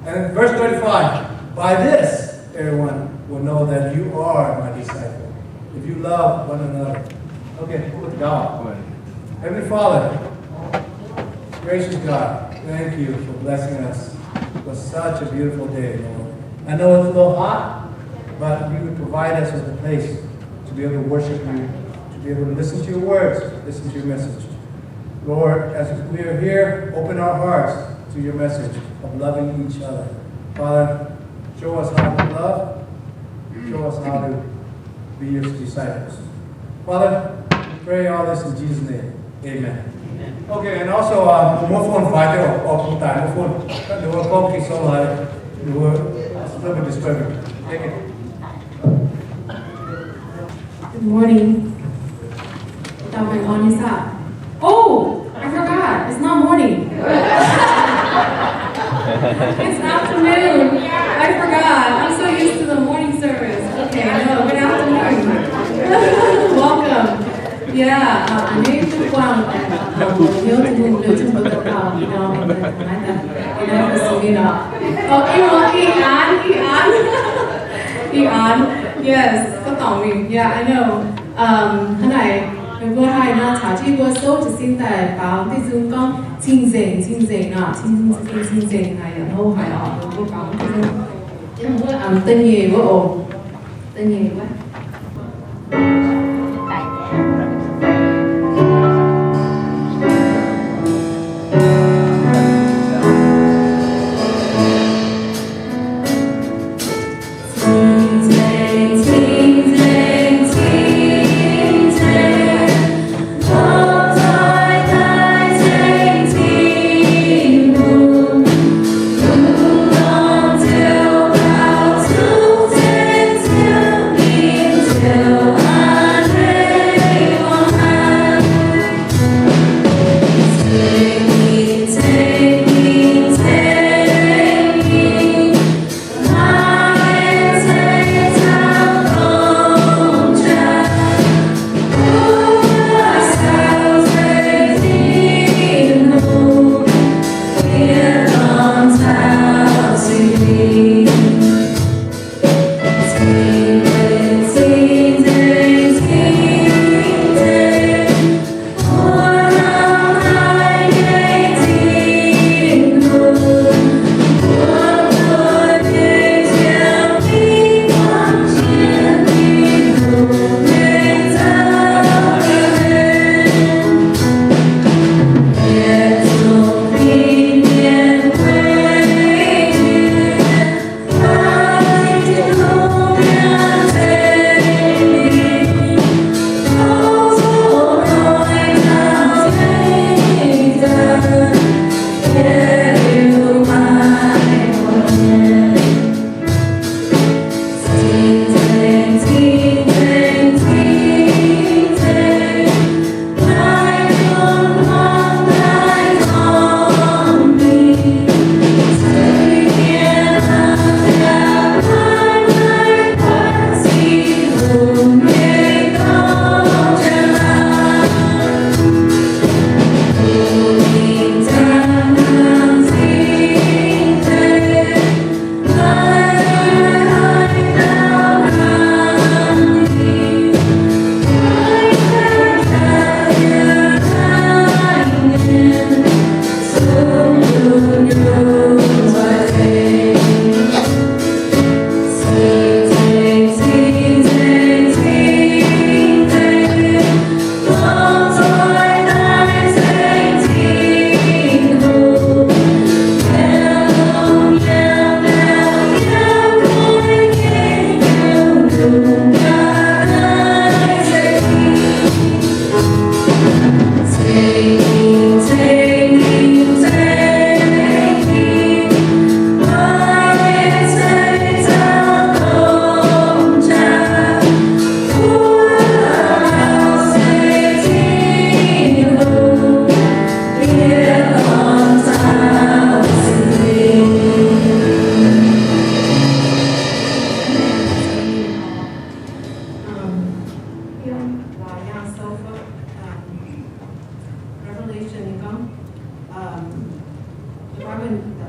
And verse 35, by this everyone will know that you are my disciple, if you love one another. Okay, with God. Heavenly Father, gracious God, thank you for blessing us with such a beautiful day, Lord. I know it's a little hot, but you would provide us with a place to be able to worship you, to be able to listen to your words, listen to your message. Lord, as we are here, open our hearts to your message of loving each other. Father, show us how to love. Show us how to be your disciples. Father, we pray all this in Jesus' name. Amen. Okay, and also, more phone fight or time, more phone. The word phone is so high. The word is a little bit disturbing. Take it. Good morning. Oh, I forgot. It's not morning. It's afternoon. I forgot. I'm so used to the morning service. Okay, no, good afternoon. Welcome. Yeah, 안녕히 계십니다. Yes, yeah, I know. Hôm nay vừa hai na trả chi vừa số chỉ xin tại bảo đi dùng con chính chính này hô hải họ vừa bảo nhưng vừa tên gì vừa ổn tên gì quá. Me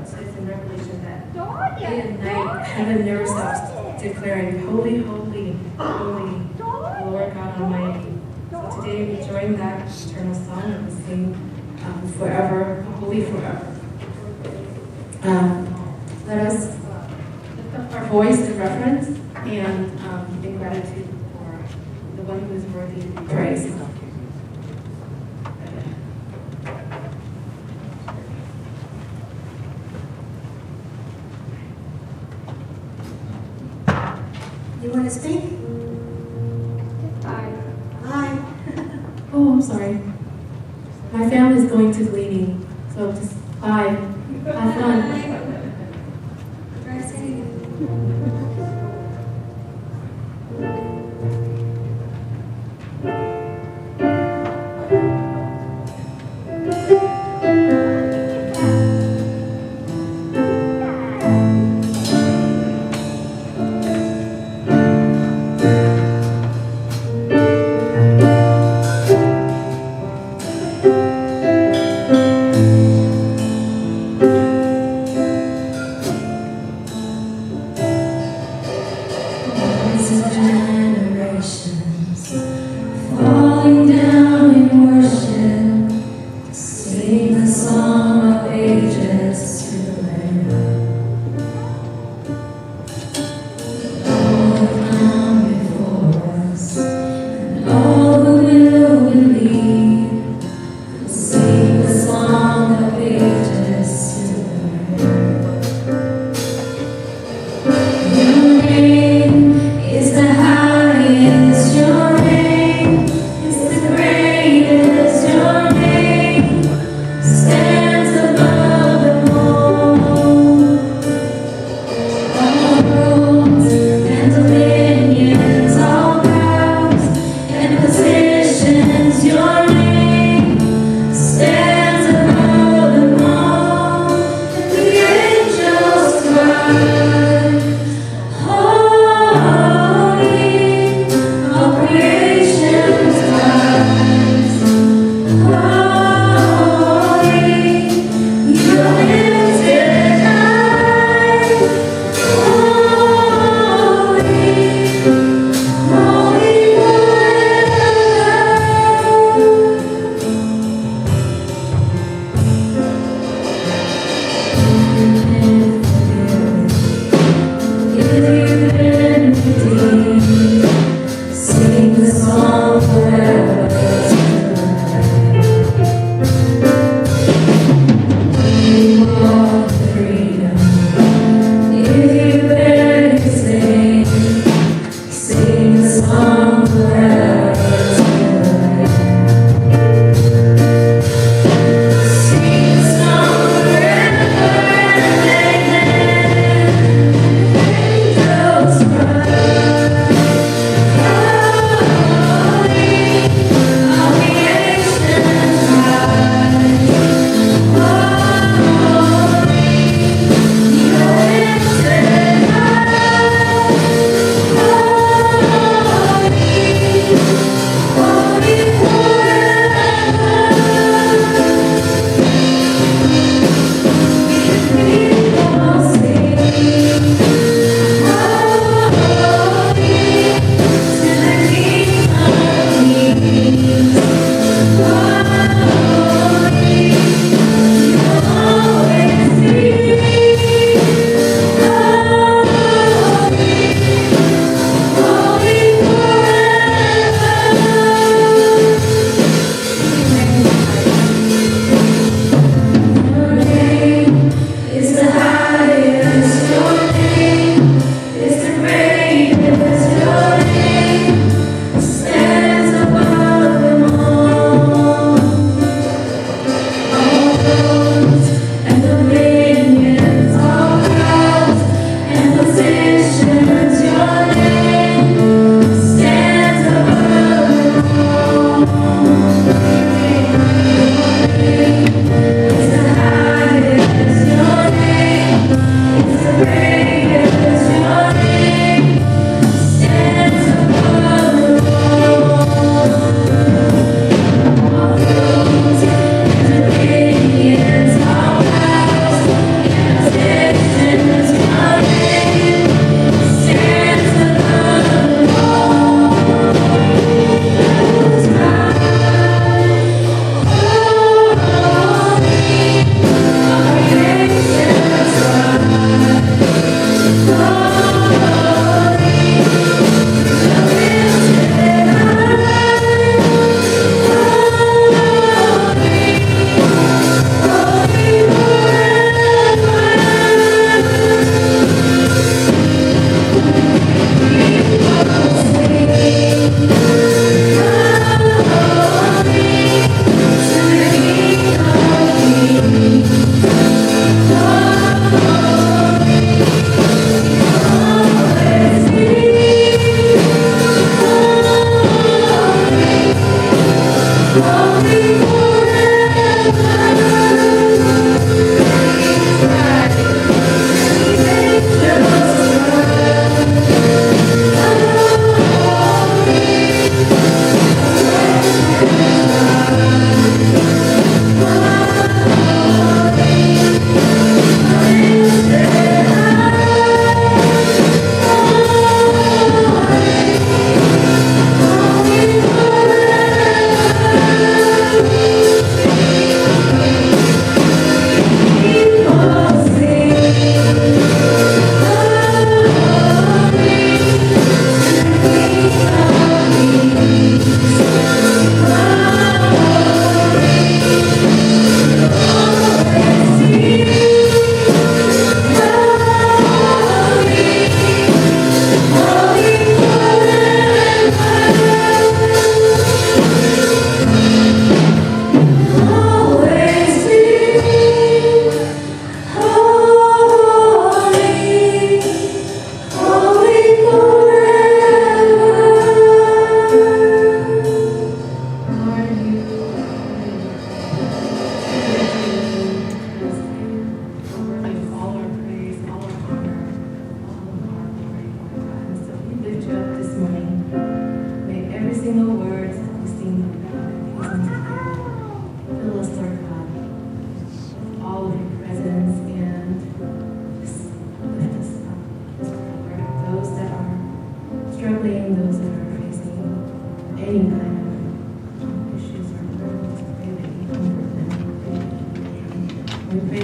says in Revelation that day and night heaven never stops declaring, Holy, holy, holy, Lord God Almighty. So today we join that eternal song and we sing forever, holy forever. Let us lift up our voice in reverence and in gratitude for the one who is worthy to be praised. You want to speak? Bye. Hi. Oh, I'm sorry. My family is going to gleaning, so just bye. Have fun. Try saying it.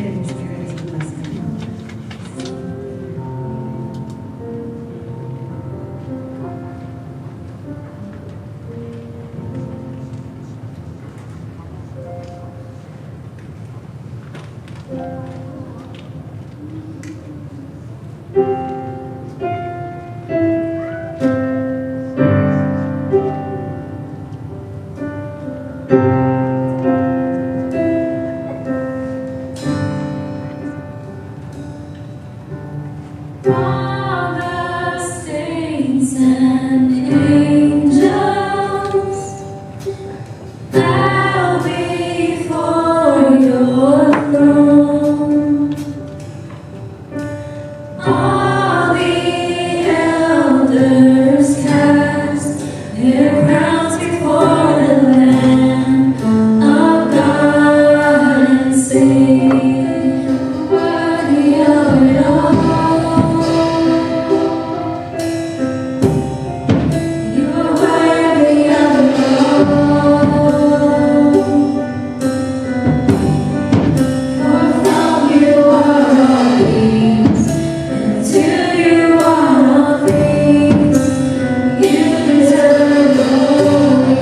united in spirit as we bless him. All the saints and angels bow before your throne. All the elders cast their crowns before the Lamb of God and sing, worthy of it all. You are worthy of it all. For from you are all things, and to you are all things. You deserve glory.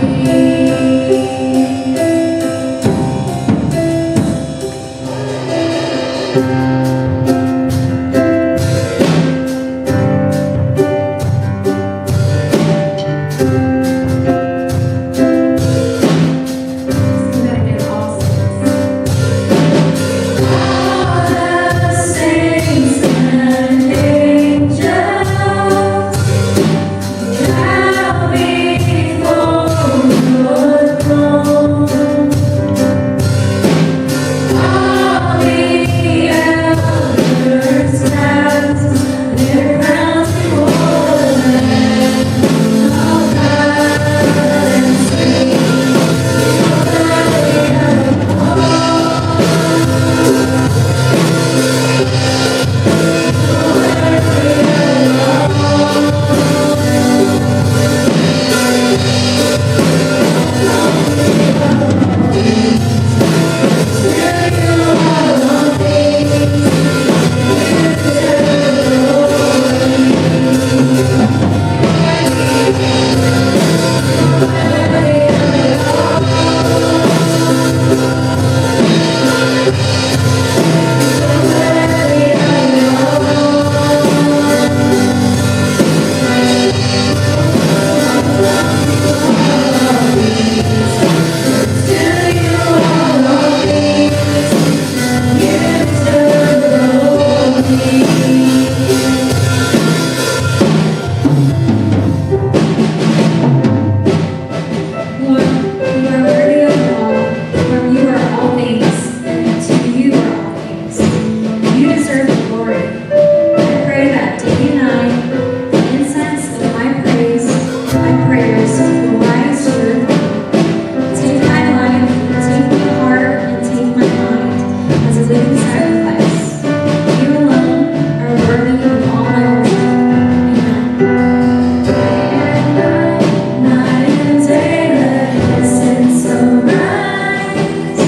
Sing that again, all saints. All the saints and angels bow before your throne. All the elders cast their crowns before the Lamb of God and sing, worthy of Lord, you are worthy of it all. From you are all things, and to you are all things. You deserve the glory. I pray that day and night, the incense of my praise, my prayers will rise to your throne. Take my life, take my heart, and take my mind as a living sacrifice. You alone are worthy of all my worship. Amen. Night and day, let innocence arise.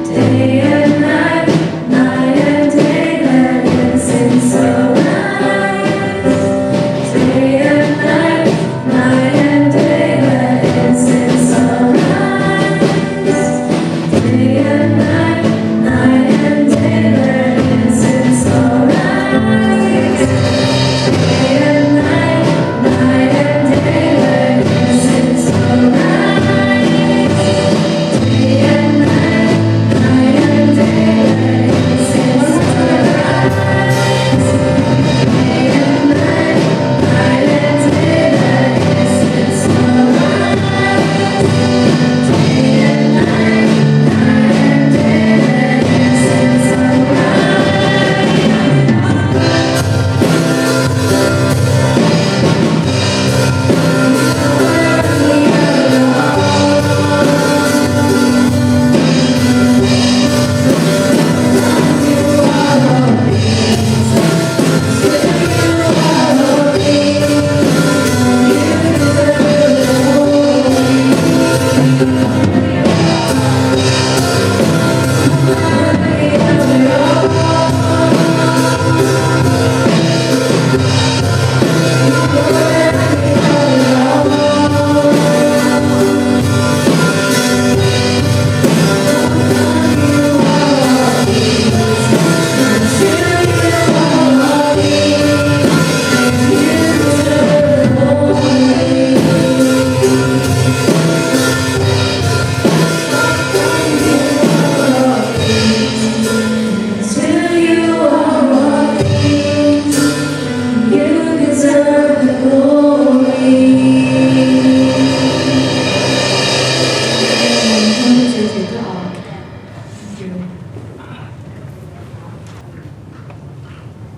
Day and night, night and day, let innocence arise. Day and night, night and day, let innocence arise. Day and night, night and day.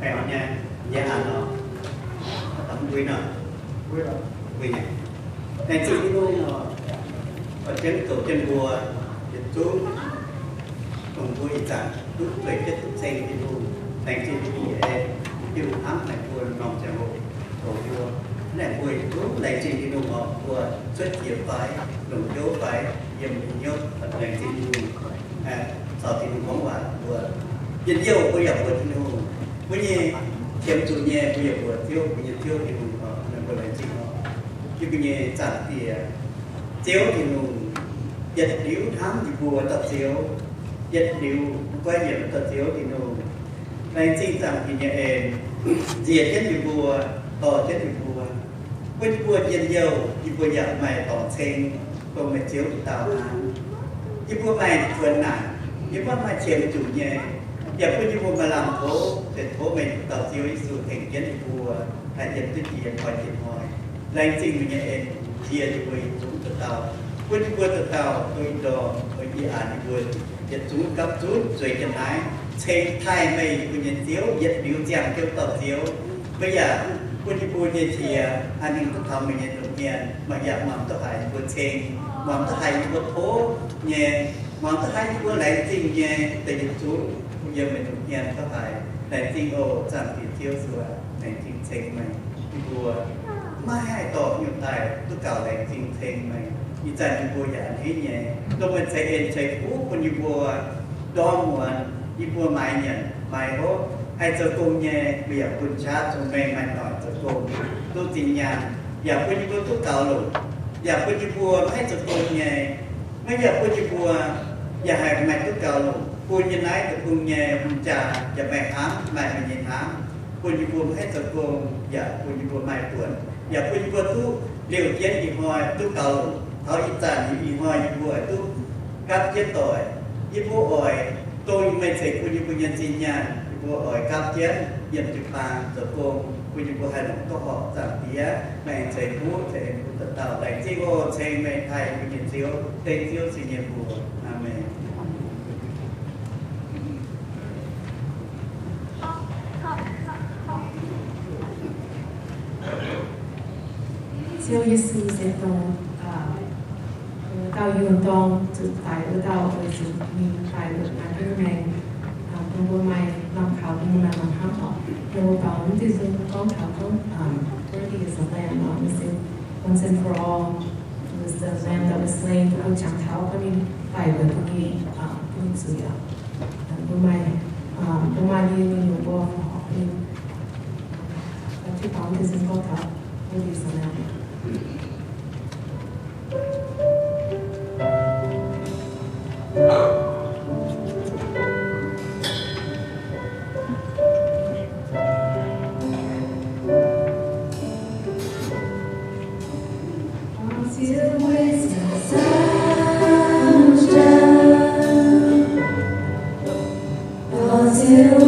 phải hỏi nha dạ hẳn nó tấm quý nọ quý này này chị đi luôn nó ở trên tổ chân bùa dịch chú cùng vui chẳng lúc về chất thức xây đi luôn thành chị đi em yêu ấm này vui nòng chào hộ tổ vua này vui lúc này chị đi luôn họ vừa xuất diệp phải lùng dấu phải dầm nhốt ở này chị đi luôn sau thì mình có quả vừa dân yêu bây giờ vừa thì luôn bây giờ kiếm chủ nhà bây giờ vừa thiếu bây giờ thiếu thì mình vừa lại chị nó chứ bây giờ chẳng thì chiếu thì mình dịch điếu thám thì vừa tập chiếu dịch điếu quay nhiệt tập chiếu thì mình này chính rằng thì nhà em diệt chết thì vừa tỏ chết thì vừa với vừa dân yêu thì vừa giờ mày tỏ sen còn mày chiếu thì tao thì vừa mày vườn nặng nhưng mà mày chiếm chủ nhà giờ cứ như vừa mà làm phố mình tỏ chiếu sự thành kiến thì vừa hay dân tích diện hỏi tiền hỏi lãnh sinh của nhà em chia thì vừa chúng tự tao quân vừa tự tao tôi đồ tôi đi ăn thì vừa dịch chúng cấp rút rồi chân lái xe thay mày của nhân chiếu dịch biểu chàng kêu tập chiếu bây giờ quân đi buôn như thì anh em cũng thầm mình nhận được nhà mà giờ mắm tôi phải vượt xe mắm tôi hay vượt phố nhà mắm tôi hay vượt lãnh sinh nhà từ dịch chúng bây giờ mình được nhà tôi phải lãnh sinh ô chẳng thì chiếu sửa lãnh sinh xe mày đi buôn mai hai tổ nhiều tài tôi cào lãnh sinh xe mày như chẳng đi buôn giả thế nhé tôi mình sẽ yên chạy cũ quân đi buôn đo muộn đi mua mai nhận mai hốt hay cho cô nhé bây giờ quân chat cho mình mai nói cho cô tôi tin nhàn giờ quân đi mua thuốc cào lụt giờ quân đi mua hay cho cô nhé mấy giờ quân đi mua giờ hai mày thuốc cào lụt quân như này thì quân nhé quân trà giờ mày hám mày mình nhìn hám quân đi mua hay cho cô giờ quân đi mua mai tuần giờ quân đi mua thuốc điều chiến thì hỏi thuốc cào lụt họ ít tàn thì hỏi đi mua thuốc cắt chết tội đi mua ỏi tôi mình sẽ quy định nhân sinh nhà của ở các chiến nhận trực bàn cho cô quy định của hai đồng có họ giảm tía mình sẽ mua sẽ tự tạo đánh chi cô sẽ mình thay quy định chiếu tên chiếu sinh nhiệm của amen Chúa Giêsu sẽ đồng到运动就带得到为主，明白的那个人通过买让考通过让他好，我把我们这种光考中dirty is the land was it once and for all it was the land that was slain 不讲逃他们拜的不给不主要，不买的有过好的，去把我们这种光考 dirty is the land。Till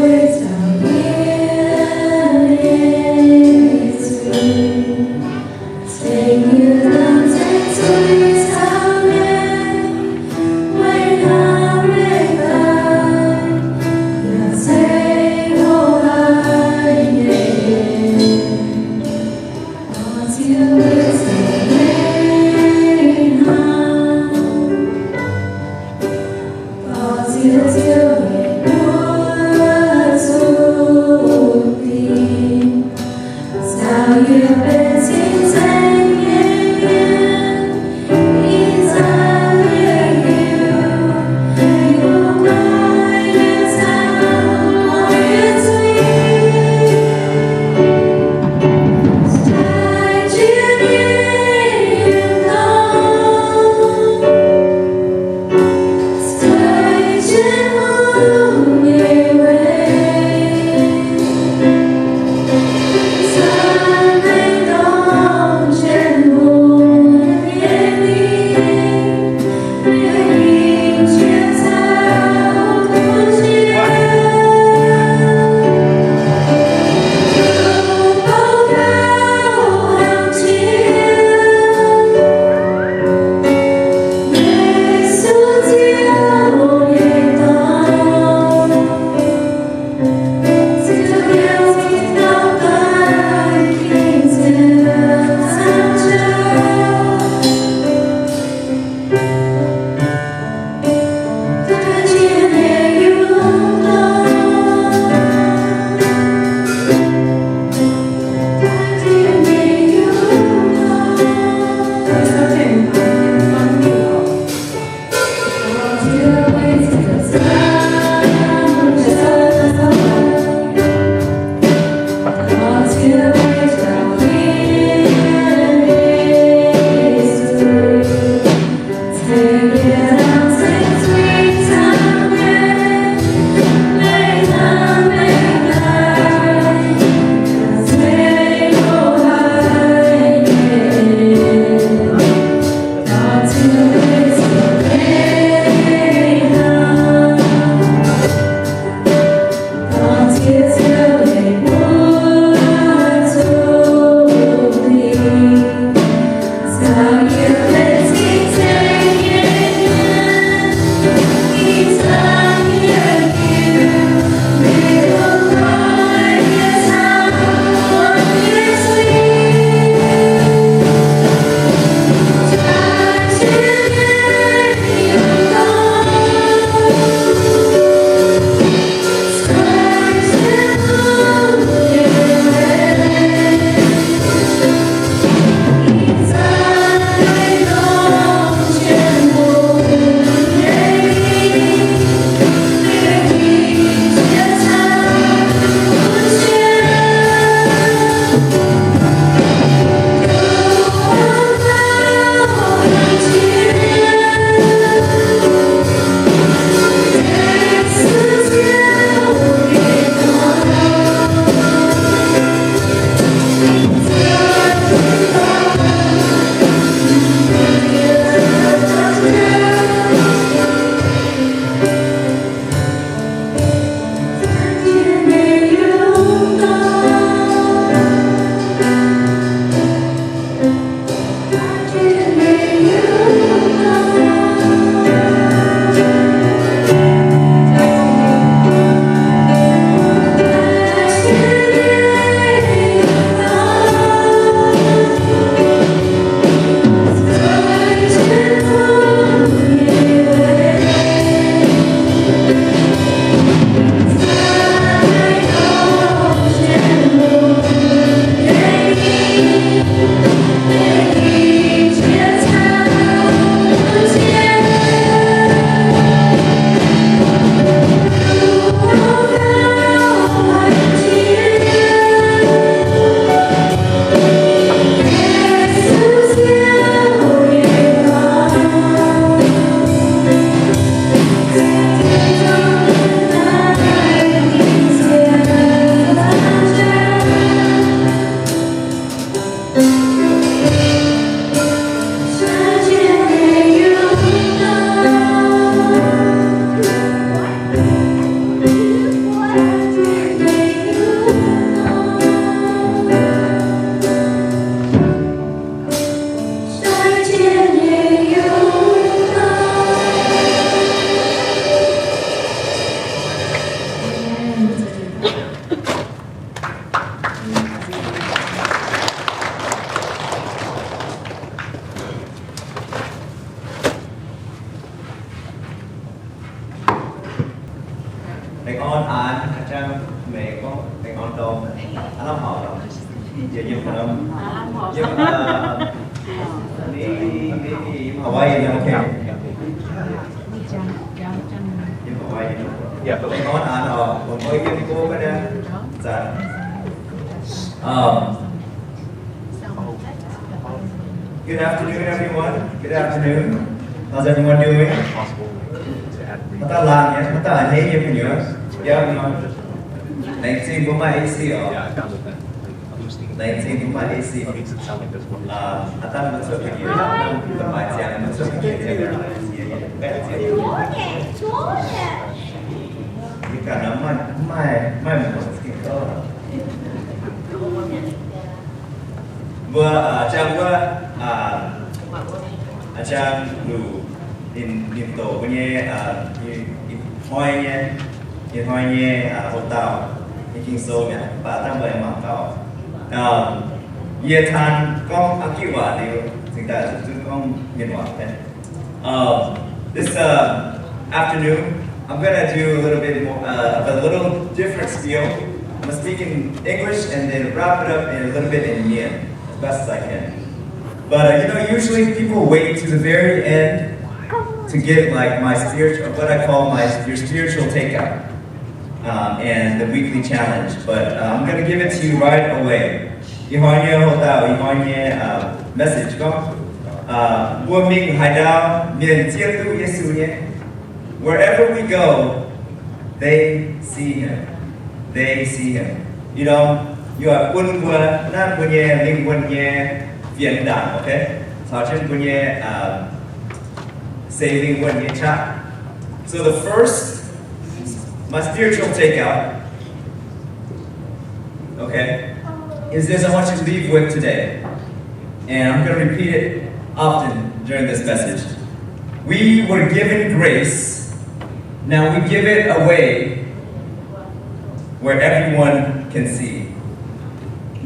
anh Trang mẹ có tiền on đồn anh làm họ rồi giờ giúp mình giúp đi Hawaii nha ok giúp Hawaii dạ tôi nói anh rồi còn mới giúp cô cái đó dạ good afternoon everyone good afternoon how's everyone doing chúng ta làm nhé chúng ta là thấy như thế nhớ yeah you know 19 của my AC ở 19 của my AC anh ta muốn xuất hiện tầm bài giảng muốn xuất hiện thì cái cả nó mai một cái cơ vừa trang vừa trang đủ in tổ của nhé hoi nhé hồ tàu kinh sâu nhé và tăng về mạng tàu ye than con aki wa điều chúng ta chúng con nhìn vào thế this afternoon I'm gonna do a little bit more of a little different spiel. I'm gonna speak in English and then wrap it up in a little bit in Mien as best as I can. But you know, usually people wait to the very end to get like my spiritual, what I call your spiritual takeout and the weekly challenge. But I'm going to give it to you right away. Message có vua Minh Hải Đao miền Chiết Tu Giêsu nhé. Wherever we go, they see him. They see him. You know, you are quân vua, nam quân nhé, linh quân nhé, Việt Nam, okay? So trên quân nhé, saving quân nhé chat. So the first, my spiritual takeout, okay, is this I want you to leave with today. And I'm going to repeat it often during this message. We were given grace. Now we give it away where everyone can see.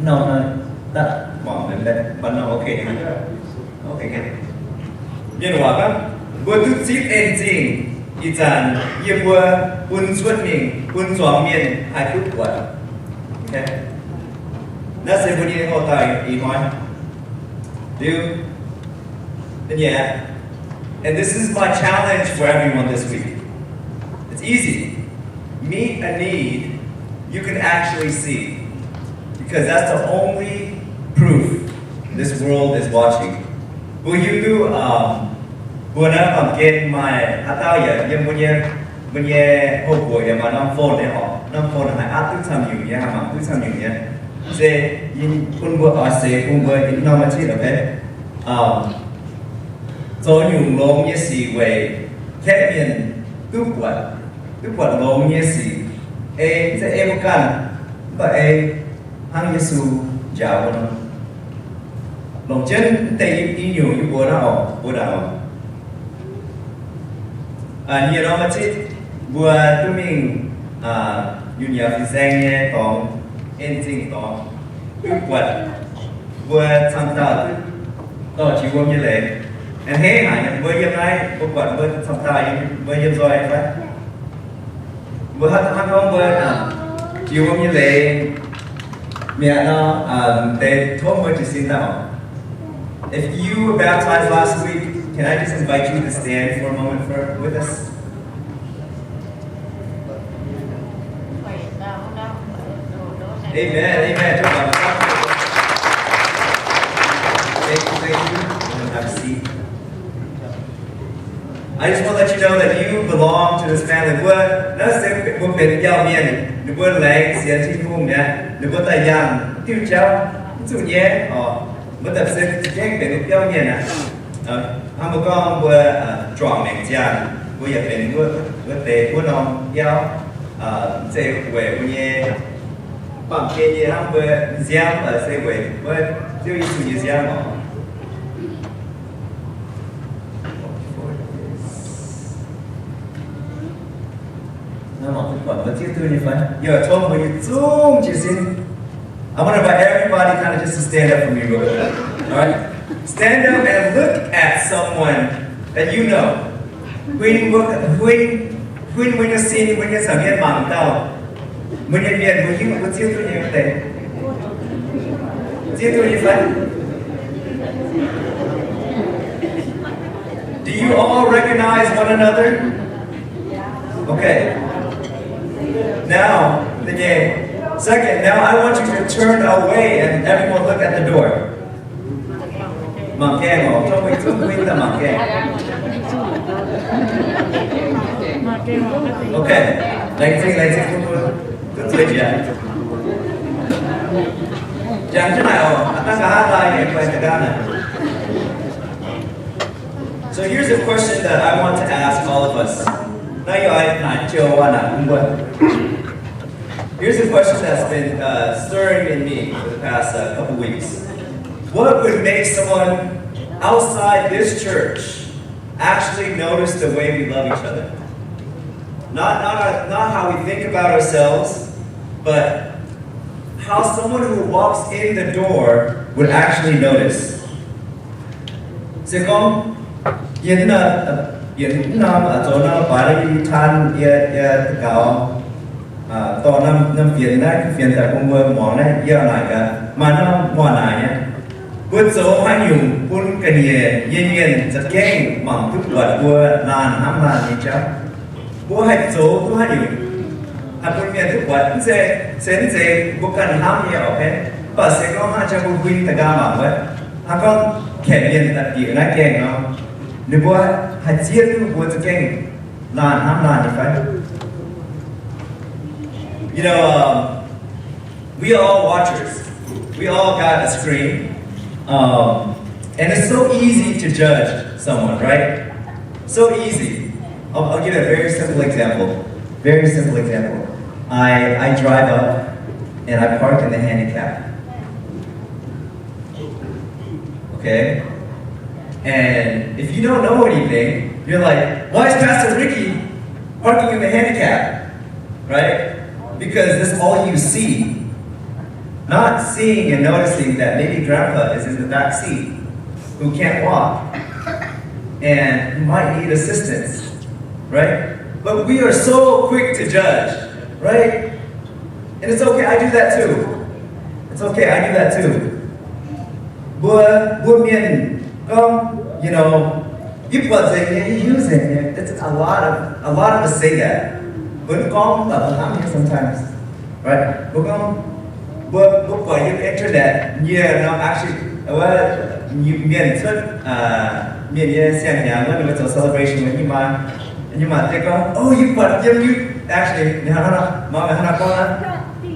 No, that one, but no, okay. Okay, good. You know what? Vừa tu xít en jing, y chàn, y vừa quân xuất mình, quân xóa miền, hai phút quật. Okay? That's it. When you hold tight, Iman. Dude. And yeah. And this is my challenge for everyone this week. It's easy. Meet a need you can actually see. Because that's the only proof this world is watching. Will you do, vừa nói bằng kênh mà tao giờ nhưng bây giờ hộp của giờ mà năm phone này họ năm phone là hai áp tức tham nhiều nhé mà tức tham nhiều nhé sẽ in quân vừa ở sẽ quân vừa in năm mà chỉ là thế rồi dùng lông như gì về thế miền tức quật lông như gì sẽ em cần và hang Giêsu chào nó lòng chân tay đi nhiều như bữa nào nhiều đó mà chết vừa tụi mình nhiều nhà phi danh nghe tóm en chính tóm tức quật vừa tham gia đó chỉ gồm như lệ em hết hả vừa như này vừa quật vừa tham gia vừa như rồi phải vừa hát không vừa chỉ gồm như lệ mẹ nó để thốt mới chỉ xin nào. If you were baptized last week, can I just invite you to stand for a moment with us? Amen, amen. Thank you. Have a seat. I just want to let you know that you belong to this family. Nó sẽ một bên giao miền, nó bên lại sẽ chỉ vùng nhé, nó bên tay giang, tiêu cháu, chủ nhé, bất tập sẽ chết để nó giao miền à. Hai một con vừa tròn miệng giang, vừa nhập bên vừa tệ vừa non giao, sẽ về vừa nhé, bằng kia nhé ham vừa giang ở sẽ về vừa tiêu ý chủ nhé giang mà. Yo, I told him when you zoom, I want to invite everybody kind of just to stand up for me real quick. Alright? Stand up and look at someone that you know. When you're seeing, when you're saying, Mình nhận viện của you có chiêu tôi nhiều tệ. Chiêu tôi như vậy. Do you all recognize one another? Okay. Now, second, now I want you to turn away and everyone look at the door. Mảng keng hả? Cho mình là mảng keng. Okay. Lấy xin tôi chơi chị ạ. Chẳng thế nào, ta cả lại cái này. So here's a question that I want to ask all of us. Here's a question that's been stirring in me for the past couple weeks. What would make someone outside this church actually notice the way we love each other? Not how we think about ourselves, but how someone who walks in the door would actually notice. Sẽ có hiện nam ở chỗ nó phải đi than cao to năm phiền tại công viên món này giờ này cả mà nó món này nhé cuối số hai nhung phun cái nhiên rất kén bằng thức vật của làn hám làn như chắc của hai số của hai nhung hạt phun miền thức vật sẽ bukan hám nhiều ok và sẽ có hai trăm phun tại ga mà vậy hai con kẻ miền tại địa này kén nó nếu bữa hạt chia tu bữaจะเก่งลานห้ามลานอีกไหม You know, we are all watchers. We all got a screen, and it's so easy to judge someone, right? So easy. I'll give a very simple example. Very simple example. I drive up and I park in the handicap. Okay. And if you don't know anything, you're like, why is Pastor Ricky parking in the handicap? Right? Because that's all you see. Not seeing and noticing that maybe grandpa is in the back seat who can't walk and who might need assistance. Right? But we are so quick to judge. Right? And it's okay, I do that too. It's okay, I do that too. Mien, you know, you put it, you use it. It's a lot of us say that. But I'm here sometimes, right? But for you internet, yeah, no, actually, well, you Mien when it's a celebration when you might think, oh, you actually,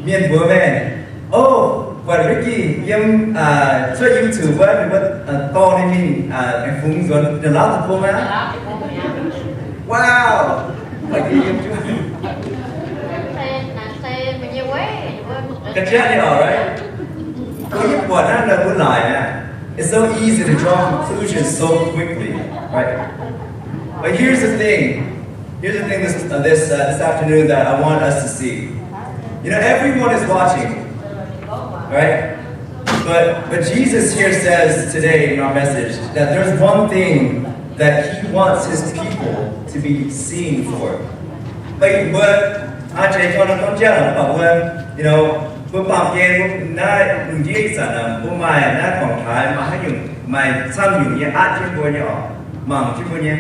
Mien bữa về, oh. Và Ricky em cho YouTube với to nên mình em phun rồi được lắm thật không á? Wow, phải đi em chưa? Cái chết đi rồi đấy. Có những quả nó là muốn lại nè. It's so easy to draw conclusions so quickly, right? But here's the thing this afternoon that I want us to see. You know, everyone is watching. Right? But Jesus here says today in our message that there's one thing that he wants his people to be seen for. Like what I you know, bữa 밤 game na 문제 있잖아. 뭐마야 나 공thái mà hay dùng mày sang dùng như át trên bữa nhỏ mỏng trên bữa nhé.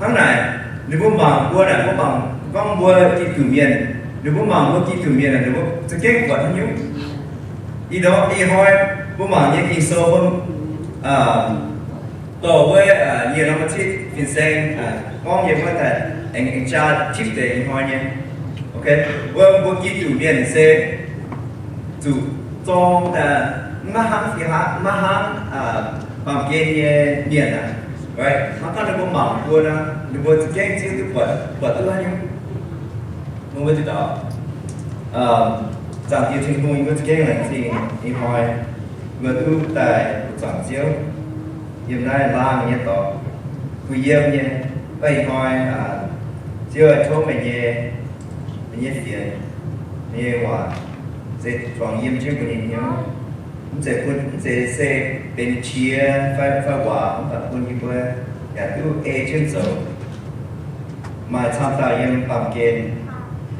Tháng này nếu bữa mỏng bữa này bữa mỏng con bữa đi từ miền nếu bữa mỏng bữa đi từ miền là nếu bữa sẽ kết quả như đi đó đi hỏi bố mẹ những cái số bố tổ với nhiều năm trước phiên sinh con nhiều cái là anh cha tiếp để anh hỏi nhé, ok bố kỹ chủ miền sẽ chủ trong là mà hàng bằng cái miền à, right mà con là bố mẹ bố là bố sẽ cái gì thứ bữa thứ hai nhưng bố biết đó rằng yêu thương nuôi với cái này thì em hỏi vừa tu tại chẳng chiếu hiện nay làm như tỏ quý yêu nhé vậy hỏi chưa cho mình nhé phiền nhé hòa sẽ chọn im chứ của mình nhớ sẽ bên chia phải hòa và quân như vậy ya tu trên dấu mà tham gia im bằng kênh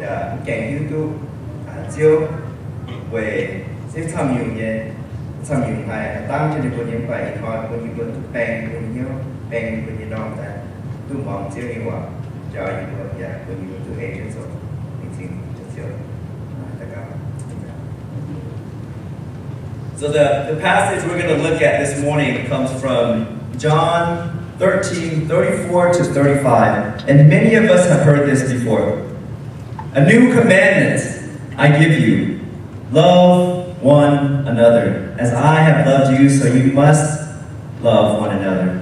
ya kèm YouTube chiếu về sẽ tham nhiều nhé tham nhiều hay tăng cho nên quân những bài thôi quân những quân bèn quân nhớ bèn quân những non ta tu mong chiếu như vậy cho những quân nhà quân những tu hệ trên số mình xin chiếu tất cả. So the passage we're going to look at this morning comes from John 13, 34 to 35. And many of us have heard this before. A new commandment I give you. Love one another. As I have loved you, so you must love one another.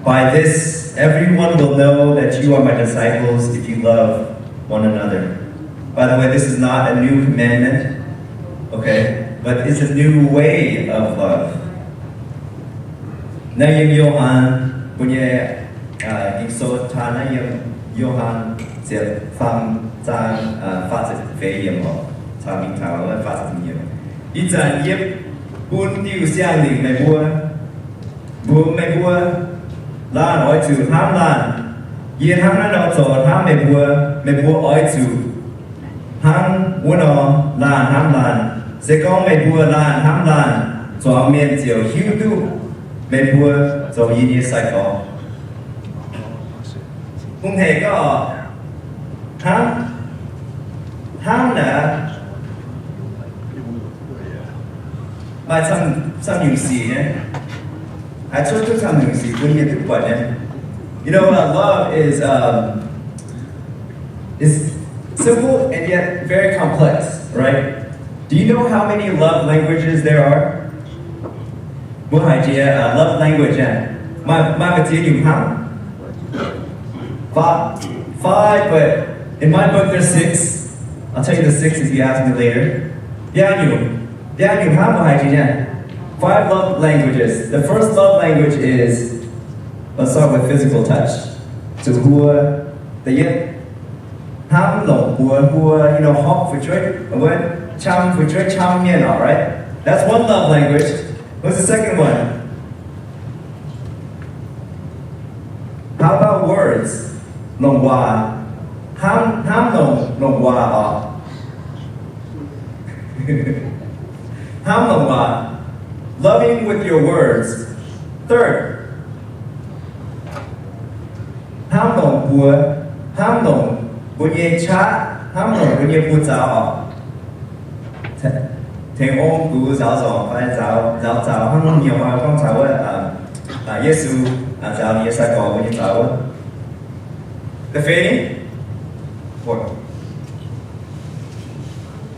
By this, everyone will know that you are my disciples if you love one another. By the way, this is not a new commandment, okay? But it's a new way of love. Nay Johann, punya insult Nay Johann sẽ phàm trang phát triển phế hiểm họ, cha mình thảo và phát triển hiểm. Ít dần yếp buôn tiêu xiang lĩnh mày bùa mày bùa la nói chữ ham lan, yên ham nó nói trò ham mày bùa nói chữ ham muốn nó lan ham lan. Sẽ có mày bùa lan ham lan cho miền chiều hiu tu mày bùa cho yên yên sai có không hề có ham là bài trăm nhiều gì nhé I chose to trăm nhiều gì cũng như thực nhé. You know love is simple and yet very complex, right? Do you know how many love languages there are? Love language. My dùng hăm. Five, but in my book there's 6. I'll tell you the 6 if you ask me later. Dùng hăm 5 love languages. The first love language is, let's start with physical touch. So the yet hăm lồng you know, hop for trade. Chăm for trade, chăm mien, right? That's one love language. What's the second one? How about words? Long hoa. Ham long hoa. Ham long hoa. Loving with your words. Third. Ham long bua ye cha. Ham long bua ye bu zao. Thầy ôm cụ giáo dò phải giáo không nhiều mà con cháu Giêsu giáo như sai có với cháu. The fading.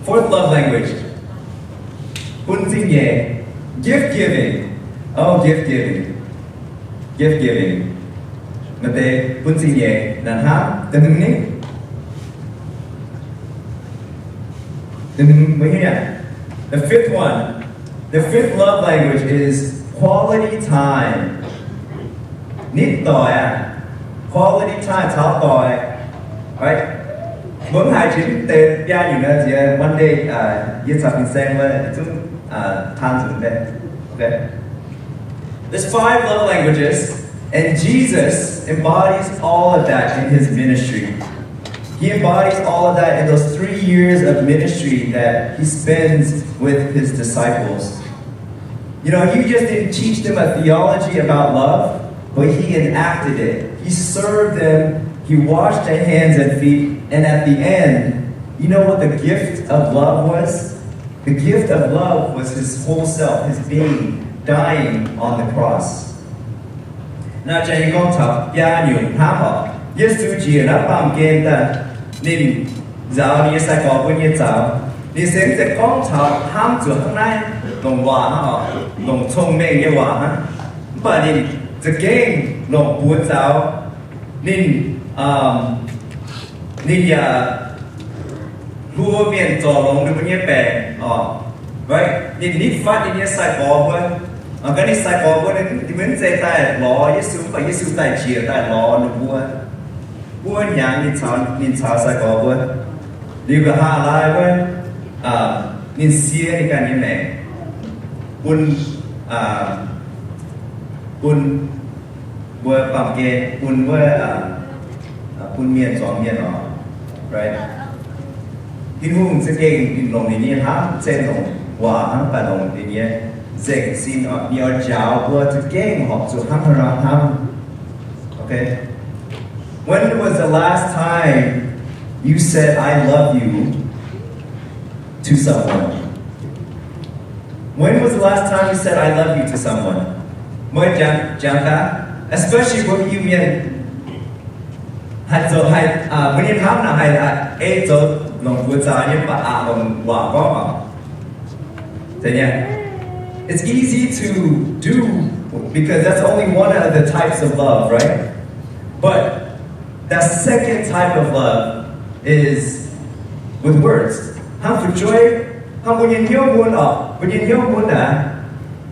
Fourth love language. Hun sinh nhẹ. Gift giving. Oh, gift giving. Mà tệ hun sinh nhẹ là hát tình hình The fifth love language is quality time. Quality time, thảo tòi. Right? Muốn hai chính tế gia nhiều nữa thì Monday yên sạc mình xem với chúng than dùng đây. Okay? There's 5 love languages, and Jesus embodies all of that in his ministry. He embodies all of that in those 3 years of ministry that he spends with his disciples. You know, he just didn't teach them a theology about love, but he enacted it. He served them, he washed their hands and feet, and at the end, you know what the gift of love was? The gift of love was his whole self, his being, dying on the cross. Now, Jay Gong Tap, Ya Nyun, Hapa, Yes to G, and up on game that. Nên giáo như sai có với như giáo nên sẽ con cháu ham chủ hôm nay đồng hòa họ đồng thông minh như hòa và nên the game đồng buôn giáo nên hua miền trò lồng được như bè right nên nít phát như sai có với cái này sai có với nên mình sẽ tại lò Giêsu và Giêsu tại chia tại lò nó buôn nhà nhìn chào sai có buôn đi vào hạ lại với nhìn xia đi cả như này buôn bằng cái buôn miền xóm miền đó right tin hùng sẽ kênh in lòng này ha trên lòng hòa hắn và lòng này dễ xin ở nhiều giáo vừa thực kênh họ chủ hắn ra ham. Okay. When was the last time you said I love you to someone? When was the last time you said I love you to someone? Mới chẳng cả, especially when you mean hạt dầu hay when you have na hay dầu lòng vừa ra nhưng mà lòng hòa có mà. Thế nhỉ? It's easy to do because that's only one of the types of love, right? But that second type of love is with words. Ham phụ chơi, ham muốn nhìn nhau muốn muốn nhìn nhau muốn đã,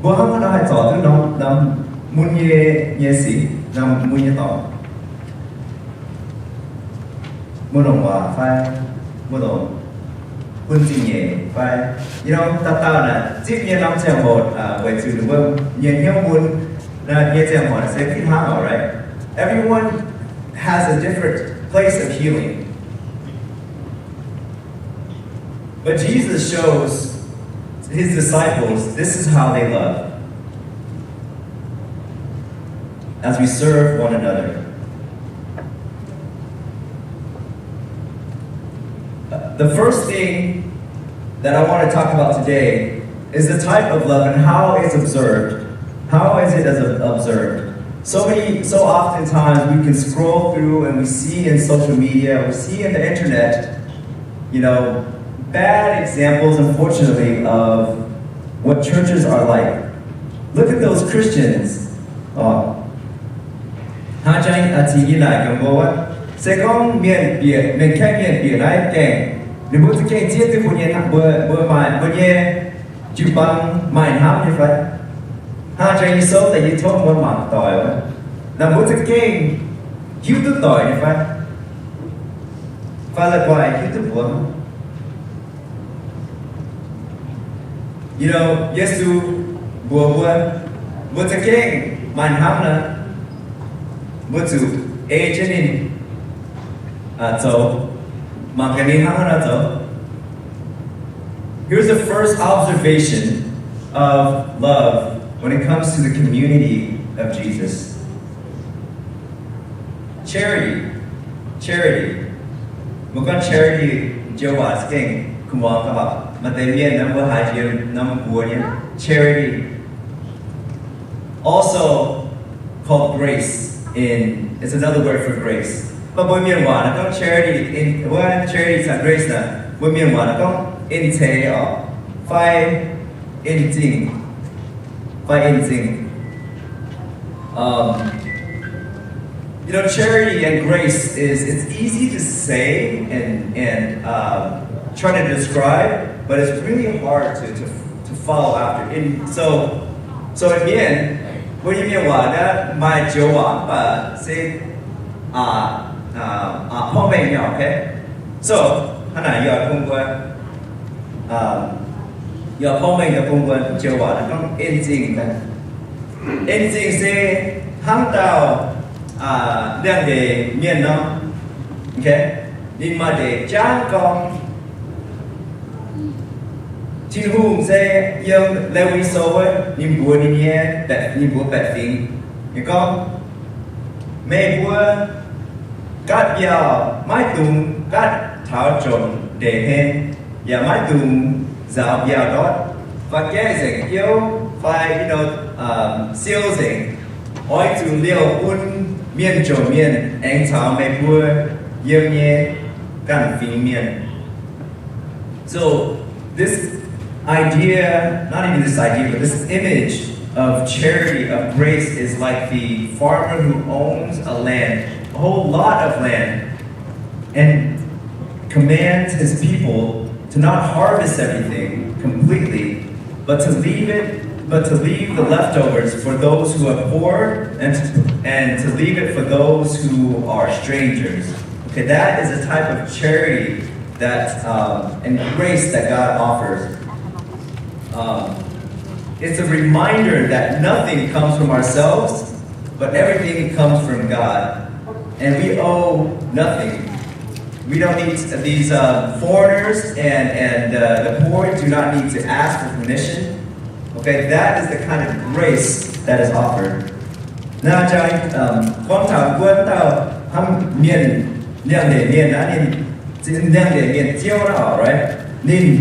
bữa ham nó hay tỏ thứ nó muốn nhẹ gì, nó muốn nhẹ tỏ, muốn đồng hòa phải, muốn đồng quân gì nhẹ phải, you know, tao là chỉ nhẹ lắm chẳng một vậy chứ đúng không? Nhẹ nhau muốn là nhẹ chẳng một sẽ fit hang, right? Everyone has a different place of healing. But Jesus shows his disciples this is how they love. As we serve one another. The first thing that I want to talk about today is the type of love and how it's observed. How is it as observed? So oftentimes we can scroll through and we see in social media, we see in the internet, you know, bad examples, unfortunately, of what churches are like. Look at those Christians. Hai anh chị như này cũng có sẽ có miền biển, miền khác miền biển này kèm. Nếu muốn thực hiện chia từ một nhà bữa nhà chụp bằng màn hấp như vậy. Hai anh như số tại vì thôi muốn mặc tỏi vậy. Là muốn thực hiện cứu tức tỏi như vậy. Và là quay cứu tức buồn. You know, Yesu buồn thực hiện màn hấp nữa. Muốn zu Asian so makani hana so. Here's the first observation of love when it comes to the community of Jesus. Charity. Một con charity Jehovah's King kumwa ka ba Mien number hai number 4 charity. Also called grace. It's another word for grace. But when Mien nó có charity in charity and grace na when Mien nó có in thế phải anything. You know, charity and grace it's easy to say and try to describe, but it's really hard to follow after. So in Mien. When you mean what? My Joa, say, Pomeng, okay? So, Hana, you're your Pomeng, your Pumba, Joa, come anything, say, Hang Tao, then the Mien, no? Okay? In my day, Jan Gong. Thiên hùng sẽ yêu leo vi sâu ấy, nhưng bùa đi nhé, nhưng bùa bẹt phình, hiểu không? Mẹ bùa cắt vào mái tùng cắt thảo trộn để hên, và mái tùng dạo vào đó và cái gì yêu phải siêu gì, ôi tùng liều un miên trộn miên, anh thảo mẹ bùa yêu nhé, cắn phình miên. So this idea, not even this idea, but this image of charity, of grace is like the farmer who owns a land, a whole lot of land, and commands his people to not harvest everything completely, but to leave the leftovers for those who are poor and to leave it for those who are strangers. Okay, that is a type of charity that and grace that God offers. It's a reminder that nothing comes from ourselves, but everything comes from God. And we owe nothing. We don't need these foreigners and the poor do not need to ask for permission. Okay, that is the kind of grace that is offered. Na chai con thảo quân tao ham miền liang để miền đã nên liang để miền chiêu nó ở right nên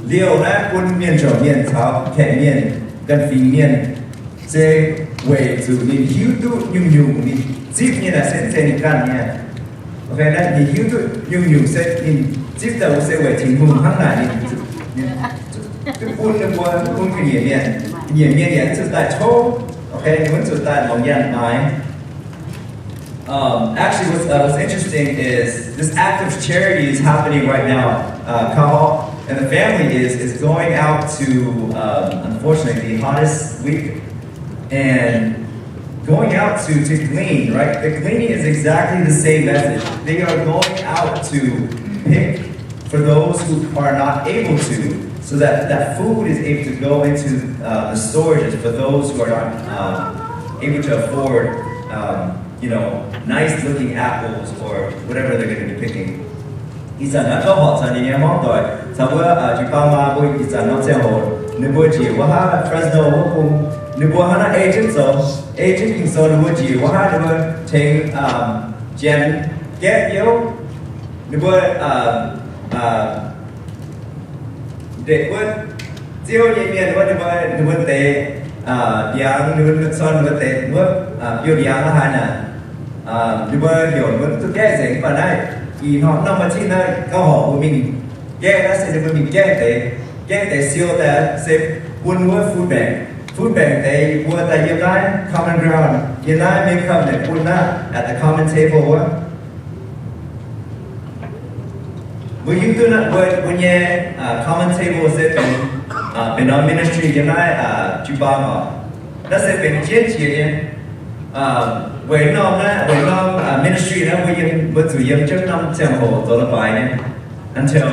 liều na quân miền trở miền thảo kẻ miền gần phí miền sẽ về từ nên hiu tu nhung nên zip như là sẽ căn nha. Okay, na nên hiu tu nhung sẽ nên zip đầu sẽ về chính hùng hăng lại nên cái quân nó qua quân cái miền miền sẽ tại chỗ. Okay, actually, what's interesting is this act of charity is happening right now. Kaho and the family is going out to, unfortunately, the hottest week and going out to glean, right? The gleaning is exactly the same message. They are going out to pick for those who are not able to, so that food is able to go into the storages for those who are not able to afford, nice looking apples or whatever they're going to be picking. Isan na to hot san ni mo toy. Sa wa ji pa ma bo isan no se ho. Ni bo ji wa ha Fresno wo kum. Ni bo ha na agent king so ni bo ji wa ha ni bo ting jen get yo. Ni bo để quân chiêu nhị miền quân đi quân tệ giang đi quân son quân tệ quân yêu giang là hai nè đi quân hiểu quân tôi ghé gì mà đây thì họ nằm ở trên đây câu hỏi của mình ghé đó sẽ được mình ghé tệ siêu tệ sẽ quân food bank tệ quân tại yên lai common ground yên lai mình không để quân na at the common table When you do not when you common table sẽเป็นnon ministry như này chụp bao nó sẽเป็นchiến về non ministry nó bây giờ trước năm trăm hồ tôi là bài này until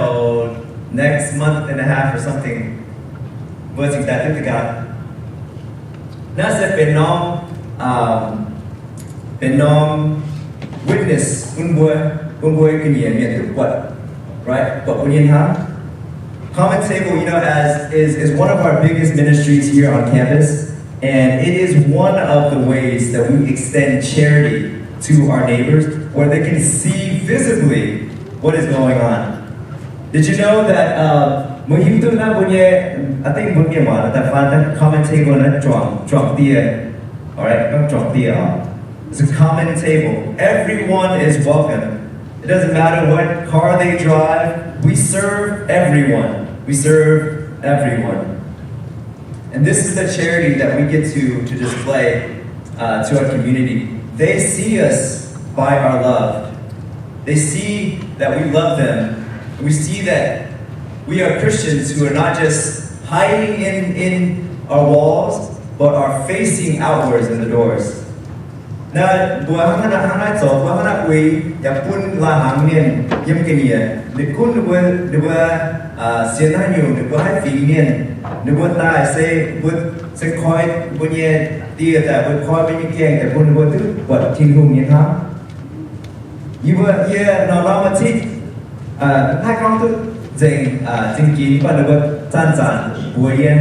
next month and a half or something vớiสิ่งต่างๆกันnó sẽเป็นnon witness quân buổi kinh nghiệm nhận thức vật right? But when you have Common Table, is one of our biggest ministries here on campus, and it is one of the ways that we extend charity to our neighbors, where they can see visibly what is going on. Did you know that when you do that, I think when you that Common Table and drop the, all right, drop the. It's a common table. Everyone is welcome. It doesn't matter what car they drive, we serve everyone. We serve everyone. And this is the charity that we get to display to our community. They see us by our love. They see that we love them. We see that we are Christians who are not just hiding in our walls, but are facing outwards in the doors. Na buah hana so buah hana we ya pun la hang mien yem kenia de kun de buah sien ha nyu de buah fi mien de buah ta se khoi bu ye tia ta bu khoi bu keng ta pun bu tu buat tin hung ni ha yi buah ye no la ma chi hai con tu jing kin pa de buah zan bu ye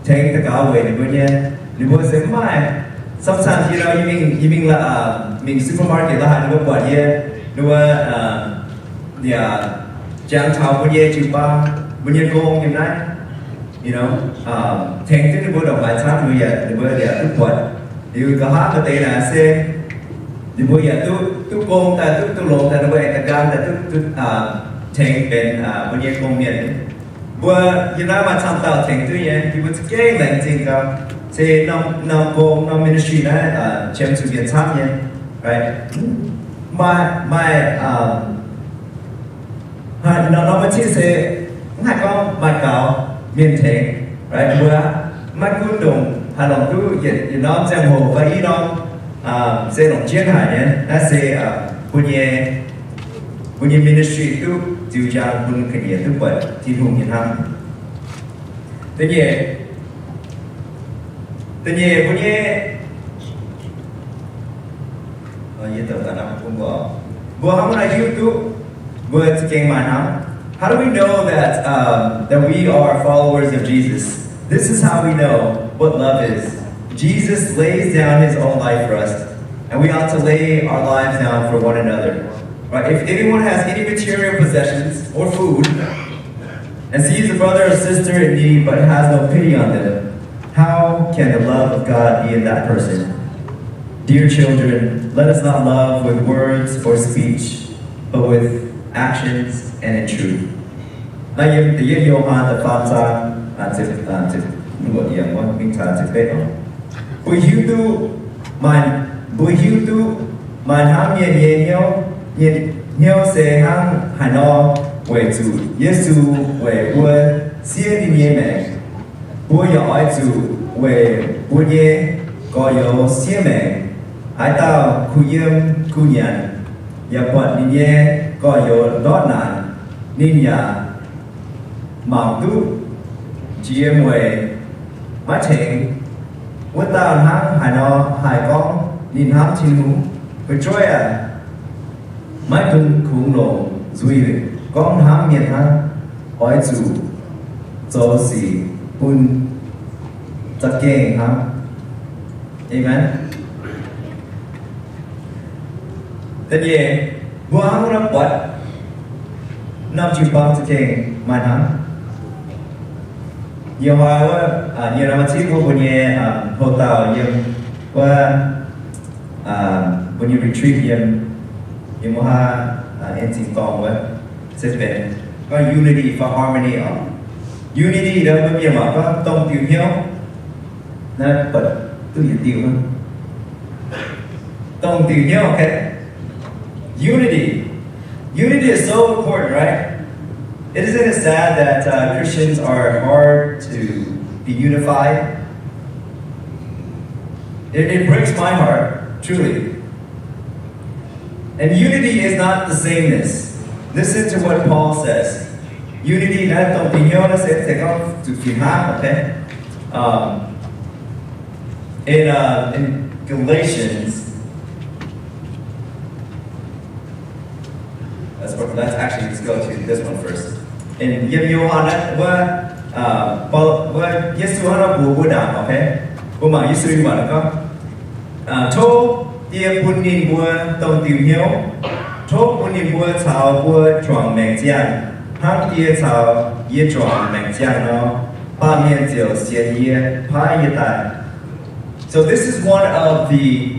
take the ga we de buah ye de buah se mai Sometimes, you mean supermarket lah, dua buat ye, dua jangan tahu punya cuba, punya gong yang lain, theng tu dua dah macam dua dia tu buat, dia kahar betul lah se, dua ya tu gong ta tu long ta dua tegang ta tu theng ben punya gong mian, dua macam tahu theng tu ye, dia tu keng lain tinggal. Say no ministry na chem to get time right my no mà chia sẻ hai con mai cáo miền thế right bữa mai cũng đồng hà lòng cứ hiện nó giang hồ và ý nó sẽ lòng chiến hải nhé nó sẽ bunyi ministry itu diujar pun kerja itu buat tinung yang ham Tanya punya, ini tahu tak nak pun buat. How do we know that that we are followers of Jesus? This is how we know what love is. Jesus lays down his own life for us, and we ought to lay our lives down for one another. Right? If anyone has any material possessions or food, and sees a brother or sister in need but has no pity on them, how can the love of God be in that person? Dear children, let us not love with words or speech, but with actions and in truth. Bùi hiu tu man ham nhiêu se hang hà no về chủ Giêsu về vua xia đi nhé mẹ vua giỏi chủ về vua nhé có yếu xia mẹ hải tao khu yếm khu nhàn ya quạt đi nhé có yếu đót nạn nên ya mạo tu chỉ em về má chèn vua tao hang hà no hải con nên ham chinh hú với trôi à mai tung khung lộ duy con ham miền ha hỏi chủ cho sĩ bun chặt keng ha amen tất nhiên vua ham nó quật năm chục bao chặt keng mai ha nhiều hoa nhiều năm trước vua bun ye hồ tàu nhiều qua when you retreat you mo ha en ting tong wa sẽเป็นก็ unity for harmony unity đó có nghĩa là có tông tiêu hiếu nó bật tôi hiểu tiêu không tông tiêu hiếu okay unity is so important, right? Isn't it sad that Christians are hard to be unified? It breaks my heart, truly. And unity is not the sameness. Listen to what Paul says. Unity, that don't be here, let's take off to Finha, okay? In Galatians, let's go to this one first. In Yohana, where Yesu hana Buddha, okay? Buma Yesu mana ko? Thô tia bun in bua tông tiêu hiếu, thô bun in bua chào bua chuang mèn jian, hang tia chào ye chuang mèn jian no, ba mian jiu xian ye, pa ye tai. So this is one of the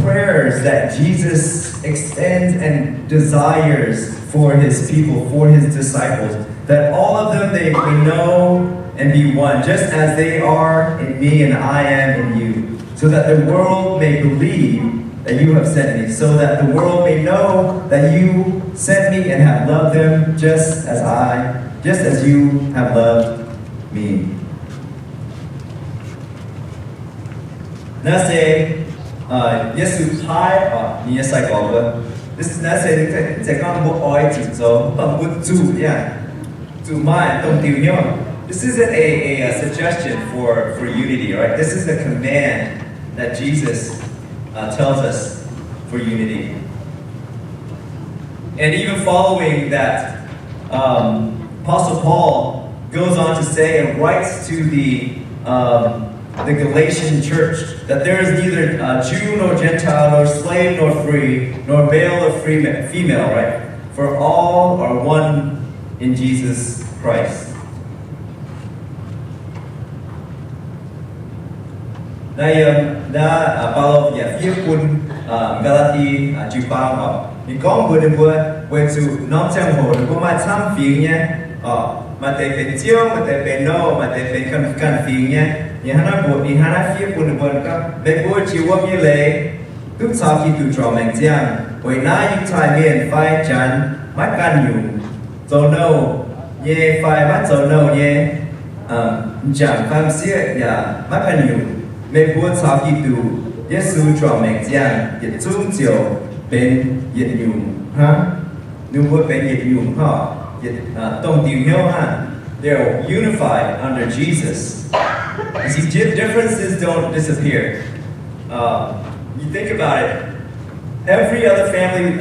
prayers that Jesus extends and desires for his people, for his disciples, that all of them they know and be one, just as they are in me and I am in you, so that the world may believe that you have sent me, so that the world may know that you sent me and have loved them just as you have loved me. Now say, Yesu Thai ni sai ko. This is not saying that God will always so, but would do, yeah, to my don't do you. This isn't a suggestion for unity, right? This is a command that Jesus tells us for unity. And even following that, Apostle Paul goes on to say and writes to the Galatian church that there is neither Jew nor Gentile, nor slave nor free, nor male or female, right? For all are one in Jesus Christ. Đây đã bao giờ phía quân Galati chịu bao họ thì có một đêm vừa chịu nóng trang hồ được có mai tham phiền nhé mà để phải chiếu mà để phải nô mà để phải cần phiền nhé nhà hắn buộc thì hắn phía quân vừa có để buộc chịu qua như lệ tức sau khi từ trò mạnh giang với nãy những thái miền phai chán mắt can nhủ rồi nâu nhé phai mắt rồi nâu nhé chẳng phàm xiết nhà mắt can nhủ mẹ bố sau khi từ Giêsu trò mạnh giang nhiệt trung chiều bên nhiệt nhung ha nhưng với bên nhiệt nhung họ nhiệt tông tiêu hiếu ha they're unified under Jesus. You see, differences don't disappear. You think about it. Every other family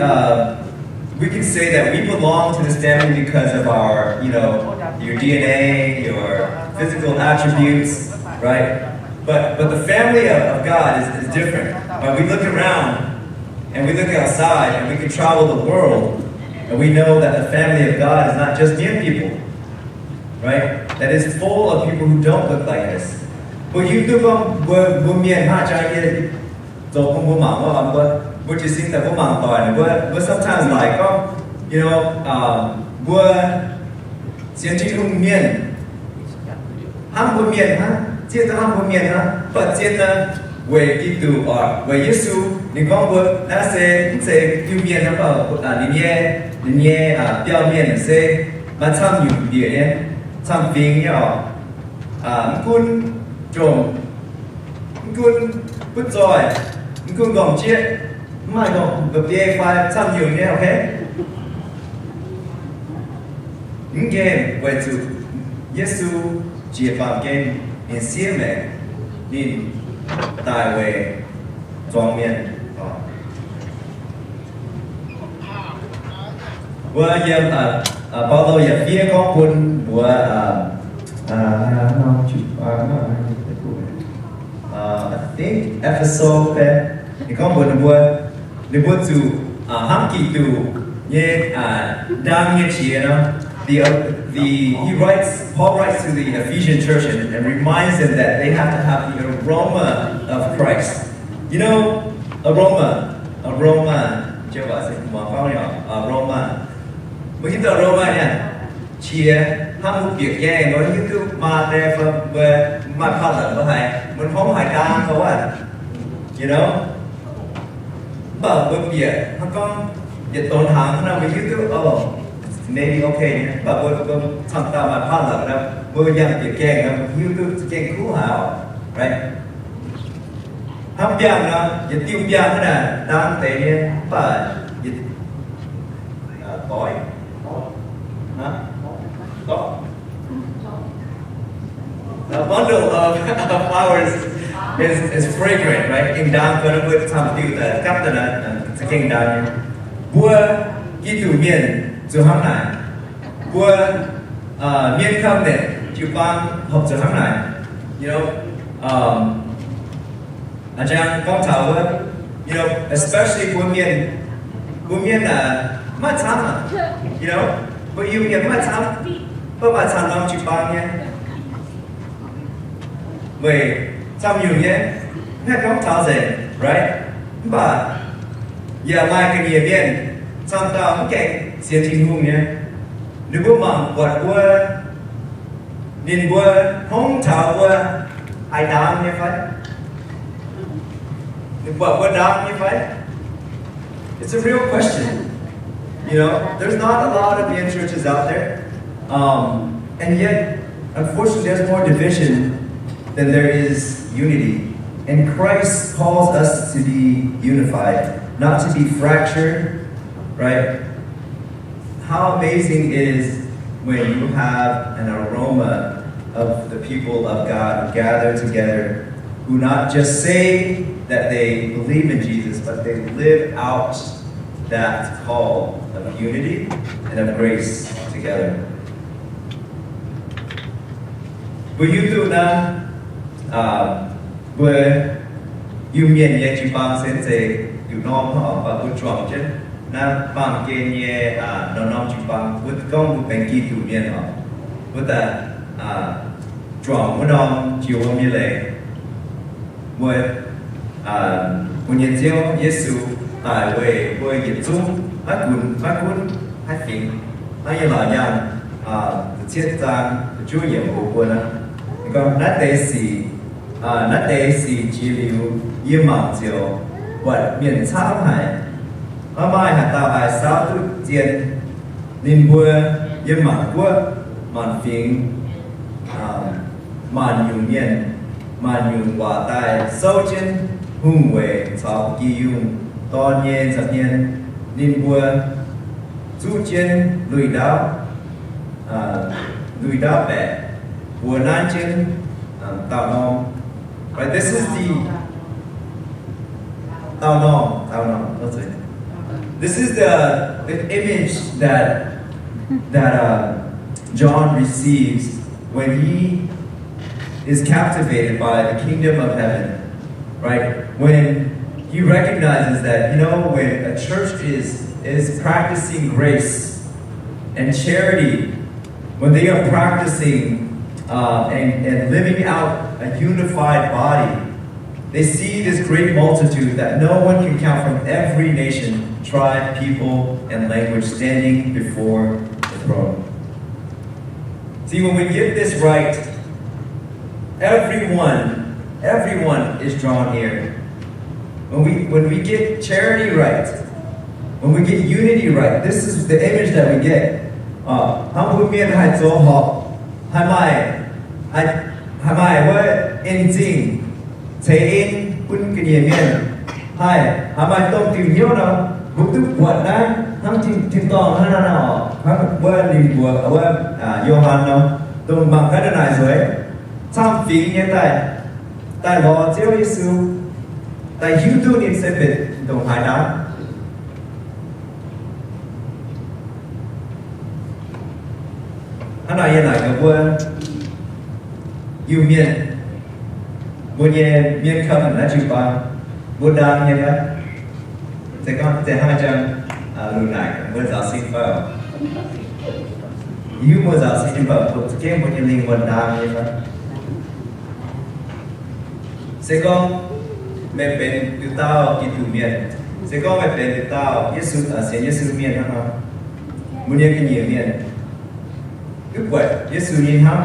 we can say that we belong to this family because of our, your DNA, your physical attributes, right? But the family of God is different. But we look around and we look outside and we can travel the world and we know that the family of God is not just Mien people, right? That is full of people who don't look like us. But you do go Mien ha chai so không mảng what you think that mảng tỏi but sometimes like bữa chiến tranh hùng miền ham bữa miền ha chiến ta ham bữa miền ha but chiến ta về Kitô về Giêsu nên con bữa đã sẽ yêu miền nó vào đi nhẹ biểu miền sẽ mà tham nhiều địa nhé tham viên nhỏ quân trộm quân bút giỏi quân gồng chiết mai gồng gặp địa phải tham nhiều nhé, ok? Những game về chủ Giêsu chia bằng game in xem mẹ nên tại về toàn miền vừa giờ bao lâu giờ phía có quân vừa I think episode thì có buồn vừa để buồn chủ ham kỳ tù như đang nghe chuyện nó Paul writes to the Ephesian church and reminds them that they have to have the aroma of Christ. You know, aroma. Chưa bảo gì mà bao nhiêu aroma. Mà khi ta aroma nha, chia ham một việc nghe nói như cứ mà đẹp về mà phát là có hay, mình không hay đam đâu à, you know. Bảo với việc hắn con việc tổn hại nó mình như cứ maybe okay, but we'll talk about my partner. Now, we're young to get you do get cool out, right? Hấp dẫn nó, giờ tiêu young thế này, đang tệ nha, but boy, hả? Có. A bundle of flowers is fragrant, right? In down, gonna put some tiêu the captain to king down. Bua Kitô miền zu hang này, bữa miền khăm này, chịu ban học zu hang này, you know, anh chàng con thảo với, you know, especially bữa miền là mất thắm à, you know, bữa yêu miền mất thắm, bữa mà thắm lòng chịu ban nhé, về thắm nhiều nhé, nghe con thảo gì, right, but giờ mai cái gì miền, thắm tao không kẹt Xin chính hùng nhé. Nếu bố mong vật bố nên bố không thảo bố ai đám như vậy. Nếu bố đám như vậy. It's a real question. You know, there's not a lot of Mien churches out there. And yet, unfortunately, there's more division than there is unity. And Christ calls us to be unified, not to be fractured, right? How amazing it is when you have an aroma of the people of God who gather together, who not just say that they believe in Jesus, but they live out that call of unity and of grace together. Will you do that? Will you mean yet you bounce and say, you know, but we're drunk, na bang kenye no nom chu bang with gong ben ki tu mien ho with that drum mo nom chi wo mi le with when you tell Yesu tai we we yit zu ba kun hai fin ai ya la yan the chiết tang the chu yem bu bu na because na te si chi liu yim ma jiu what mian cha hai ở mai hạt tàu hải sáu tu tiền nên bữa yên mạn bữa mạn phiền mạn dùng miền mạn dùng quả tài sâu chân hung về sáu kỳ dùng to nhiên giật nhiên nên bữa chú chân lùi đáo bẻ bữa nan chân tàu non. Right, this is the tàu non. That's it. This is the the image that John receives when he is captivated by the kingdom of heaven, right? When he recognizes that, you know, when a church is practicing grace and charity, when they are practicing and living out a unified body, they see this great multitude that no one can count from every nation, tribe, people, and language standing before the throne. See, when we get this right, everyone is drawn here. When we get charity right, when we get unity right, this is the image that we get. Mien hai zo ho, hai mai wa in jing, thế in kun cái gì miền, hai mai tông tiêu nhiêu nào, bút tức quạt đấy, ham tin tòng hay nào, ham qua linh bùa qua Johan nào, tông bằng cái này rồi, tham phí như tại lo chiếu Giêsu, tại hiếu tu niệm sẽ bị đồng hải đáo. Anh nói như này cái qua yêu miền, buồn nhẹ miền không là chịu bao, buồn đam như vậy, sẽ có sẽ hai trăm lùn này buồn giáo sinh vào, yêu buồn giáo sinh vào, buồn cái buồn nhẹ linh buồn đam như vậy, sẽ có mẹ bên từ tao kỳ thủ miền, sẽ có mẹ bên từ tao Giêsu sẽ Giêsu miền hả? Buồn nhẹ cái nhiều miền. Good way. Yes, we need how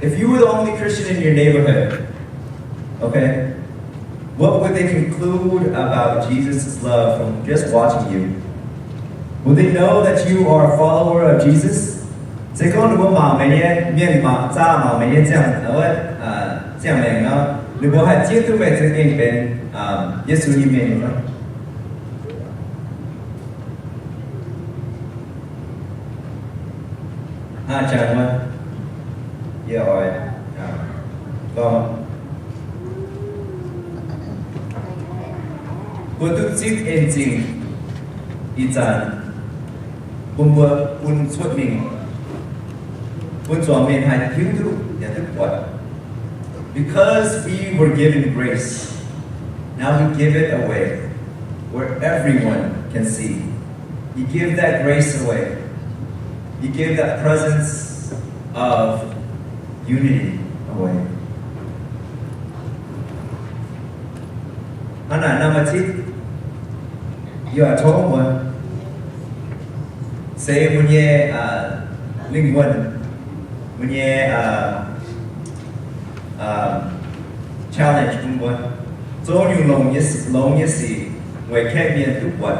If you were the only Christian in your neighborhood, okay, what would they conclude about Jesus' love from just watching you? Would they know that you are a follower of Jesus? Sẽ có được mà miền mà cha mà mấy chẳng này nó được bao hạt chiết từ về sẽ kinh bên Giêsu như miền không? Chẳng mà rồi còn buat tuh engine itan pun suốt mình pun suami hai hiu tu ya tu buat because we were given grace, now we give it away where everyone can see. You give that grace away. You give that presence of unity away. Ana namati, you are told one. Say when you linh quân, when you challenge one. So you long you see, where can't be a good one,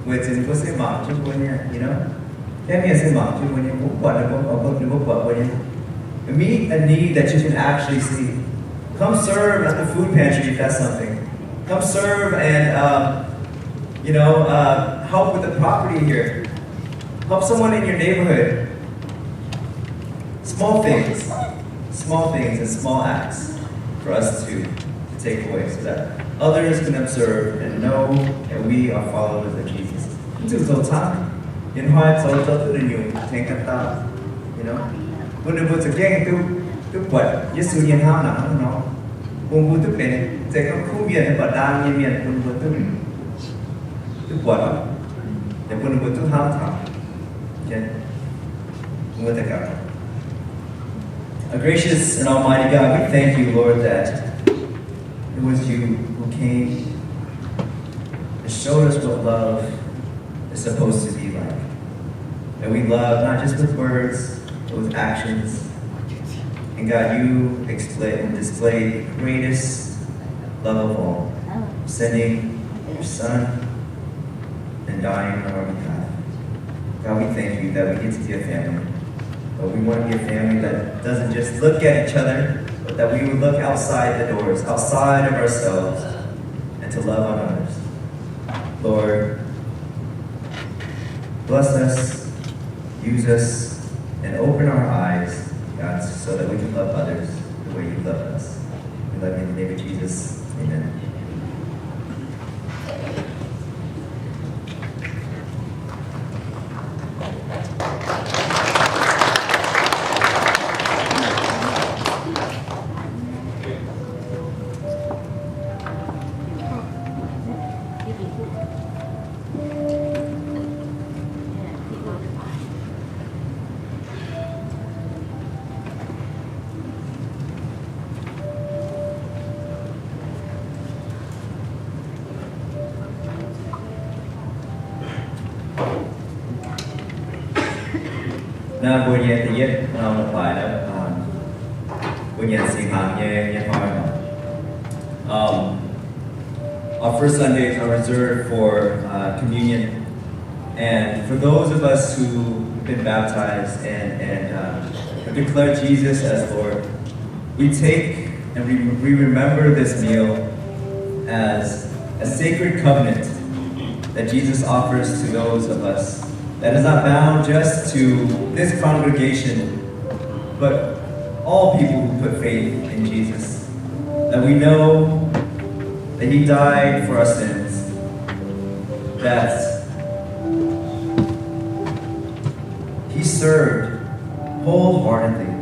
where it's in what's it mark, you know. Meet a need that you can actually see. Come serve at the food pantry if that's something. Come serve and help with the property here. Help someone in your neighborhood. Small things and small acts for us to take away so that others can observe and know that we are followers of Jesus. It's so time. In hoa so tự nhiều thành cắt ta, you know. When it was again tu quật, Giêsu nhiên ham nào nó, cùng vui tu bên, sẽ có khu biển hay đang như miền cùng vui tu quật, để cùng vui tu ham thảo, chứ, cùng vui tất cả. A gracious and almighty God, we thank you, Lord, that it was you who came and showed us what love is supposed to be like. That we love not just with words, but with actions. And God, you displayed the greatest love of all, sending your Son and dying on our behalf. God, we thank you that we get to be a family. But we want to be a family that doesn't just look at each other, but that we would look outside the doors, outside of ourselves, and to love on others. Lord, bless us, use us, and open our eyes, God, so that we can love others the way you love us. We love you in the name of Jesus. Amen. na buổi nhẹ thì nhất nào là phải đó buổi nhẹ sinh hàng nhẹ hard. Our first Sundays are reserved for communion, and for those of us who've been baptized and have declared Jesus as Lord, we take and we remember this meal as a sacred covenant that Jesus offers to those of us that is not bound just to this congregation, but all people who put faith in Jesus. That we know that He died for our sins, that He served wholeheartedly,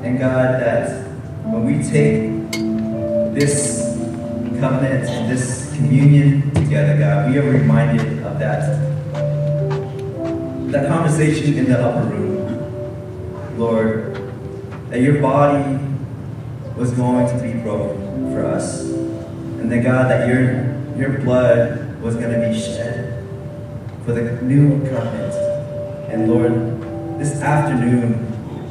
and God, that when we take this covenant and this communion together, God, we are reminded of that conversation in the upper room, Lord, that your body was going to be broken for us, and that God, that your blood was going to be shed for the new covenant. And Lord, this afternoon,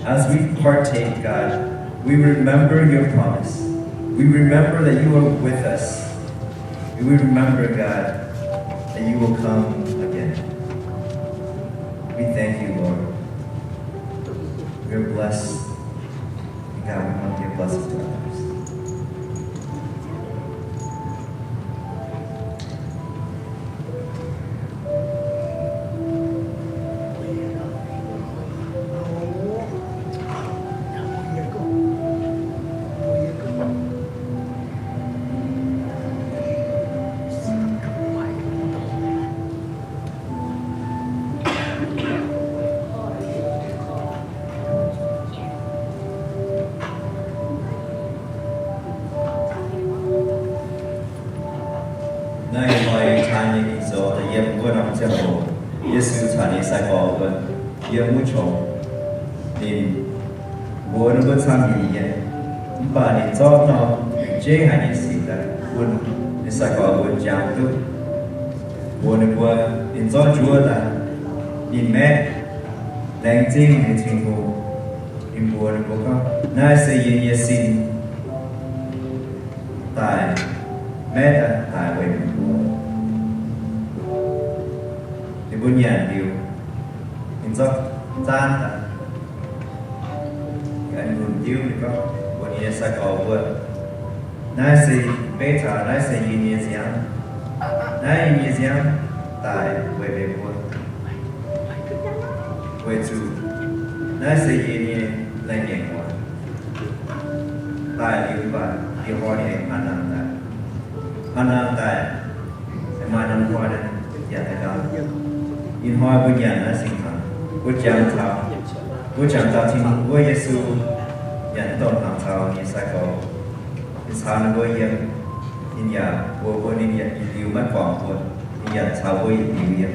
as we partake, God, we remember your promise. We remember that you are with us. And we remember, God, that you will come again. We thank you, Lord. We're blessed. And God, we want to be a blessing to others. Yesus hari saya kau ia muncul di bulan bertambah ini, empat ni jauh nak jangan disita pun saya kau berjam tu bulan bulan ni jauh jua dah ni mek langting ni tinggu ni bulan bukan nasi ini yesin tai mek tai wei buồn nhàn điều hình do gian là cái buồn tiêu thì có buồn nhẹ sai có buồn nãy sẽ beta nãy sẽ nhẹ nhàng nãy nhẹ nhàng tại về buồn về chủ nãy sẽ nhẹ lại nhẹ quá tại điều và điều hoa này anh làm tại mà năm qua đây giờ tại đó in hoa buồn nhàn là sinh thành buồn chẳng thao thiên buồn Giêsu nhận tôn hàng thao như sai cầu in sáng buồn yếm in nhà buồn in nhận in liu mất quảng buồn in nhận thao buồn liu yếm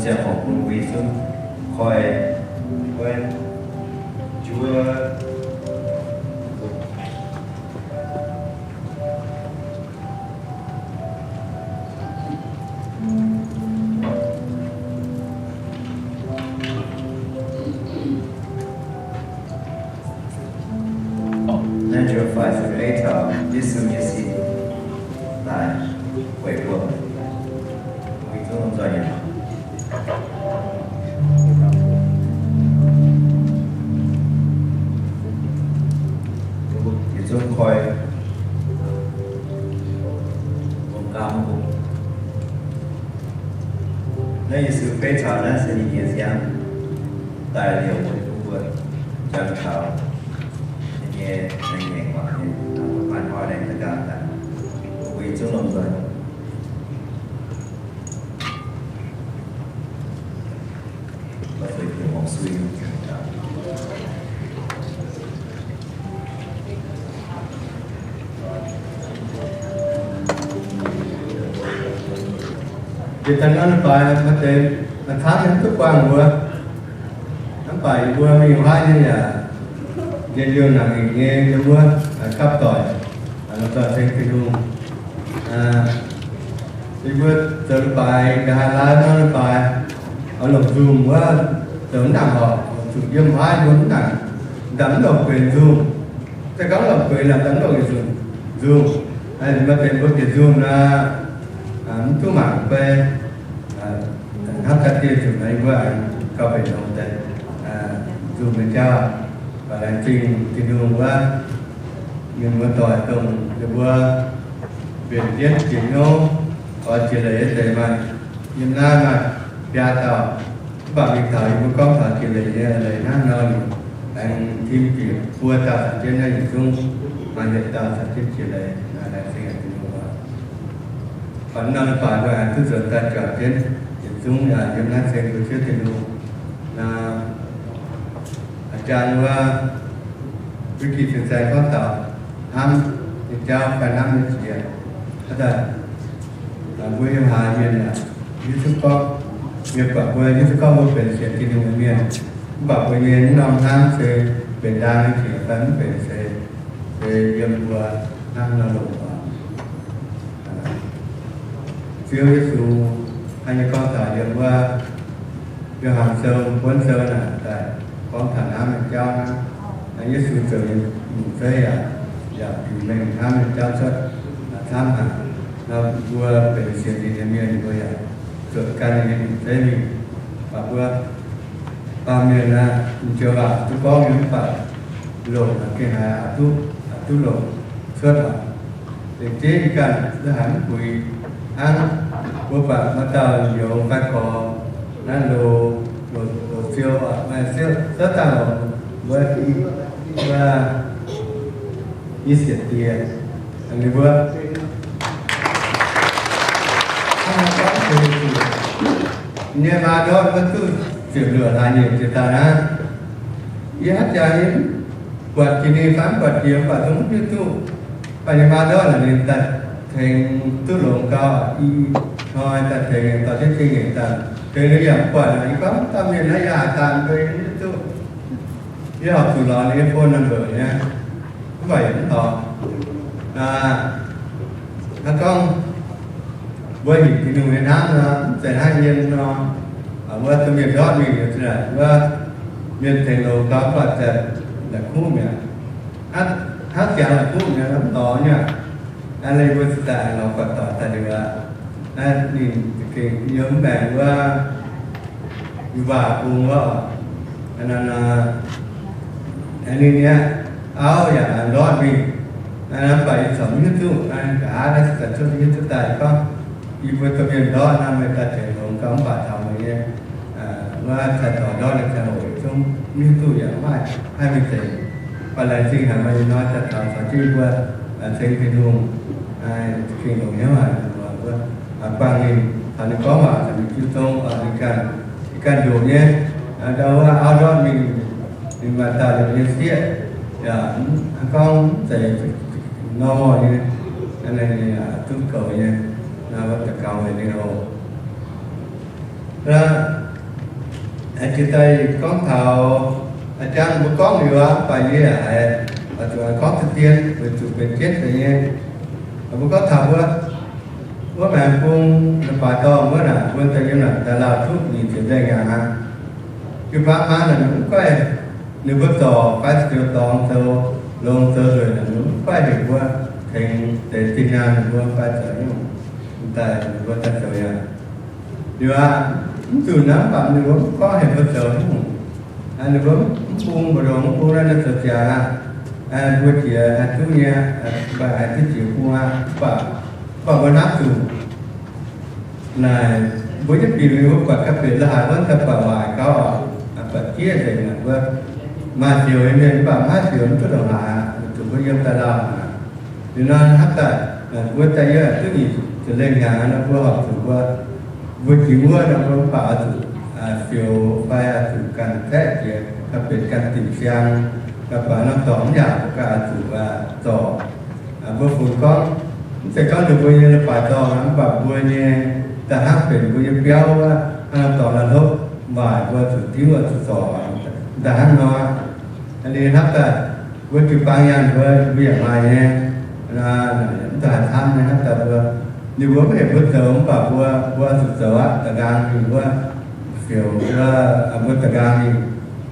sẽ học cùng quý xuân khỏi quen Chúa Natural 5 8 Giêsu Giêsu tại về của vì chúng không doanh nghiệp thì chúng khỏi một cam một đây sự phê trào là sẽ đi hiện diện tài liệu của chúng tôi trong thảo nghe nghe quả nên bạn hỏi đến tất cả là vì chúng lòng rồi và phải hiểu một suy nghĩ Di tangan pai mate nathan itu kuang gua nampai gua mi hai ya dia dia nak nghe gua cấp tỏi nó cho thêm cái luôn thì gua từ bài cả hai nó bài ở lồng zoom quá tưởng nào họ chủ yếm hai muốn là đánh đầu quyền zoom cái có lồng quyền là đánh đầu quyền zoom hay là mà tiền của tiền zoom là chú mạng về hát các tiêu chuẩn này của anh có phải đồng tình dùng để cho và là trình đường qua nhưng mà tỏi tổng được qua biển tiết chỉ nô có chỉ lấy để mà nhưng mà bia tàu bảo việc thời của con thợ chỉ lấy nát nơi anh thêm chỉ cua tàu trên đây chung mà để tàu trên chỉ lấy là sinh phần năm phải và thức dậy ta trở đến chúng là chúng ta sẽ có chiếc tiền luôn là trang và với kỳ thực tại con tàu năm thì trao cả năm mươi triệu thật là vui em hài miền là như chúng con việc bảo quê như chúng con một biển sẽ tiền đường miền bảo quê miền năm năm sẽ biển đa chỉ tấn biển sẽ yếm của năm là đủ Chúa Giêsu anh con thả điểm qua việc hàng sơn cuốn sơn là tại con thả nam mình cho anh Giêsu trở nên một giây dạ thì mình nam mình cho xuất tham hàng nó vừa về sự gì thì miền vừa dạ trở cái này thế mình và vừa ba miền là chưa vào chúng có những phải lột là cái hà tu lột xuất vào để chế cần thứ hắn quỳ ăn của bạn bắt đầu nhiều phải có ăn đồ siêu mà siêu rất là với và ít tiền anh đi vừa nhưng mà đó vẫn cứ chuyển lửa là nhiều người ta đã hát ra những quạt chỉ đi phán quạt kiếm và giống như tu và nhưng mà đó là nền tảng thành tu lồng cao y thôi ta thành ta thiết kế ta thế nó giảm quả là có tâm niệm nó giả tàn với tu đi học từ đó đến phone number nha vậy họ các con với những cái người Nam sẽ hai nhân nó với tâm niệm đó mình là với nhân thành lầu cao quả là khu miệng hát chẳng là khu miệng lắm to nha anh lấy với tại nó còn tỏ tại được anh nhìn cái nhóm bạn qua và cùng vợ anh đi nhá áo dạ anh lo mình anh phải sống như tu anh cả đã sản xuất như tu tại con đi với tập viên đó năm người ta thể lòng cắm bà thảo này và thật tỏ đó là xã hội trong như tu vậy mà hai mình thể và là gì hả mình nói thật tỏ phải chi qua trên cái đường khi đồng nhớ mà bằng hình anh có mà mình chưa thông ở cái đồ nhé đâu áo đó mình mà ta được liên kết dạ con sẽ no như anh này tung cầu nhé là bắt đầu cầu này đi đâu ra anh chia tay con thảo trang một con nhiều lắm phải như là có thực tiên về chủ quyền chết rồi nhé một có thảo quá bố mẹ cũng phải to mới là quên tay như là ta làm thuốc gì chuyển đây nhà hàng cái bác má là nó cũng quay nếu bước tỏ phải tiêu to sâu lông sơ rồi là nó quay được qua thành để tin là qua phải trở như tại vừa thật rồi à điều từ nắm bạn được có hệ vật rồi anh được buông vào đó buông ra được thật chả anh vừa chỉ anh chú nha và anh cứ chịu qua và vừa nắp từ này với những điều như vậy các việc là vẫn tập vào ngoài có vật chia thì là vừa mà chiều em nên và mát chiều nó rất là chúng tôi dân ta làm thì nó hấp tại với tay là thứ gì từ lên nhà nó vừa học từ vừa chỉ vừa nó vừa bảo từ chiều phải từ cần thế thì các việc cần tìm xem các bạn nó tóm nhà cả từ tổ vừa phụ con sẽ có được bao nhiêu là phải to lắm và bao nhiêu ta hát về bao nhiêu béo ăn tỏ là tốt và vừa thử tiếng vừa thử tỏ ta hát nó anh đi hát ta vừa chụp bao nhiêu vừa việc này nè là ta tham nên hát ta vừa như vừa phải vừa sớm và vừa thử tỏ ta gang thì vừa kiểu vừa ta gang thì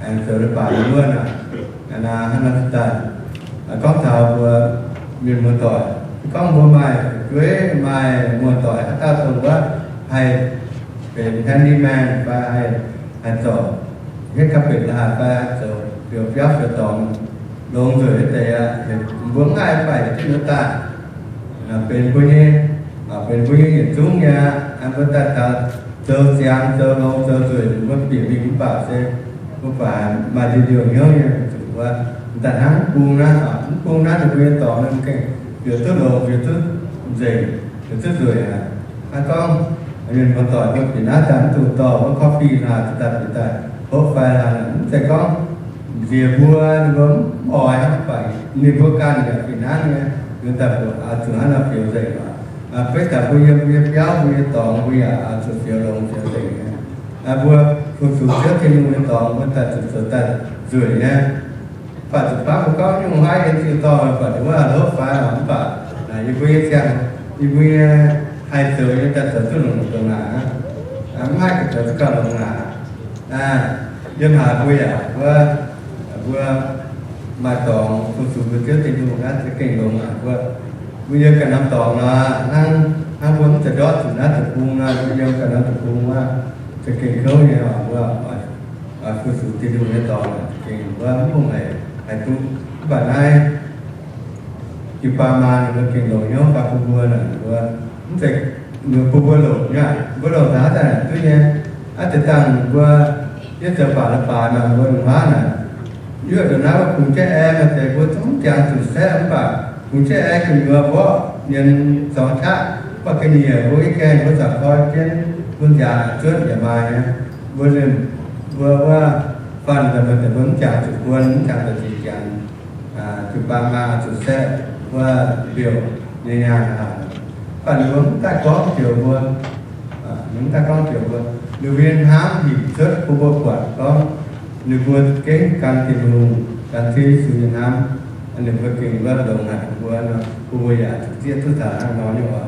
anh sửa được bài vừa nè là hắn ta có thảo vừa miền mùa tỏi có mùa mai quế mai mùa tỏi ta thường quá hayเป็นhandyman và hay tổ hết các việc là và tổ điều giáo sự tổng đồng rồi để vướng ai phải trên nước taเป็นผู้นี้เป็นผู้นี้อย่างchúng nha anh vẫn ta chờ xem chờ lâu chờ rồi vẫn bị mình bảo sẽ không phải mà điều nhớ nha chủว่าแต่ทั้งปูนะจะเป็นต่อนั่นcái việc thứ đồ việc thứ gì việc thứ rồi anh con nên con tỏi con chỉ nát chắn từ tỏi con coffee là chúng ta hốt phải là sẽ có việc mua gốm ỏi phải như vô can là phải nát nghe người ta của thường là phiếu gì mà với cả bây giờ béo bây giờ tỏi bây giờ phiếu lồng phiếu gì vừa phục vụ trước khi người tỏi người ta thực ta rửa nha và thực pháp có nhưng mà hai cái chữ tỏi phải đúng là hốt phải là không phải là như bây giờ như bây hai từ như ta tự thức được một tuần là hai cái từ tất cả là dân hạ bây giờ vừa mà toàn phục vụ trước thì dùng cái kinh đồng vừa bây giờ cả năm toàn là ăn muốn từ đó từ đó từ cung bây giờ cả năm từ cung cái kinh khâu như là vừa phục vụ thì dùng cái toàn kinh vừa không này hay tu bạn ai chịu ba mà nó kinh đồng nhau và phục vụ là vừa sẽ người phụ vừa lột nha vừa lột giá này tuy nhiên ở trên tầng vừa nhất là phải là bài mà vừa đường hóa này như ở đường nào cùng trẻ em mà thầy vừa chống chàng từ xe ấm bà cùng trẻ em cùng vừa bỏ nhân gió chát và cái nhiều với cái vừa giả coi trên vương già trước nhà bài nha vừa lên vừa phần là mình phải vẫn chàng từ quân chàng từ chỉ chàng từ ba ma từ xe và biểu như nhà phần hướng ta có kiểu vườn những ta có kiểu vườn điều viên hám thì rất khu vực quản có điều vườn cái can thì hùng can thi sử dụng hám anh được vượt kinh vượt đồng hạt vườn khu vực giả thực tiễn thứ thả nói như vậy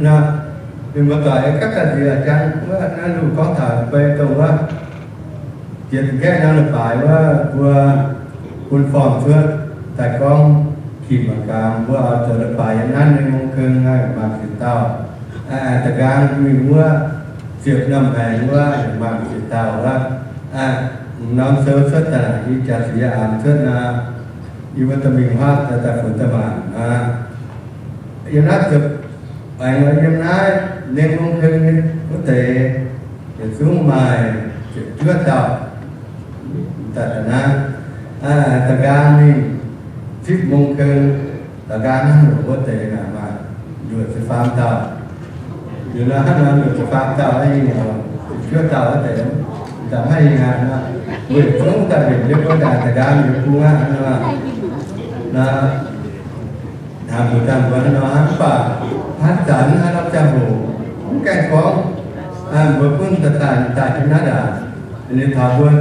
nó vì một tại các cái gì là chăng nó luôn có thả về tàu quá chuyện cái nó được bàiว่าvừa quân phòng trước tại con khi mà càng vừa trở lại bàiนั้นในมงคลง่ายมากสิเต้าแต่การมีว่าเสียบนำแหงว่าอย่างมากสิเต้าว่าน้ำเสือเสือแต่ที่จะเสียอ่านเสือนาอีวัตมิงว่าแต่ฝนตะวันอย่างนั้นจะไปว่าอย่างนั้นในมงคลก็แต่จะสูงใหม่จะเชื่อเต้าแต่นั้นแต่การนี่ชิดมงคลแต่การนั้นหนูก็เตะหนามาอยู่ที่ฟาร์มเต่าอยู่แล้วถ้าเราอยู่ที่ฟาร์มเต่าให้เนี่ยเชื่อเต่าแล้วแต่จะให้งานนะเว้ยต้องแต่เด็กเยอะก็ได้แต่การอยู่คู่งานนะทำอยู่ตามวันนะฮันป่าฮันจันฮันรับจ้างหูแก่ของบุญคุณแต่ที่นั่นอ่ะอันนี้ทำบุญ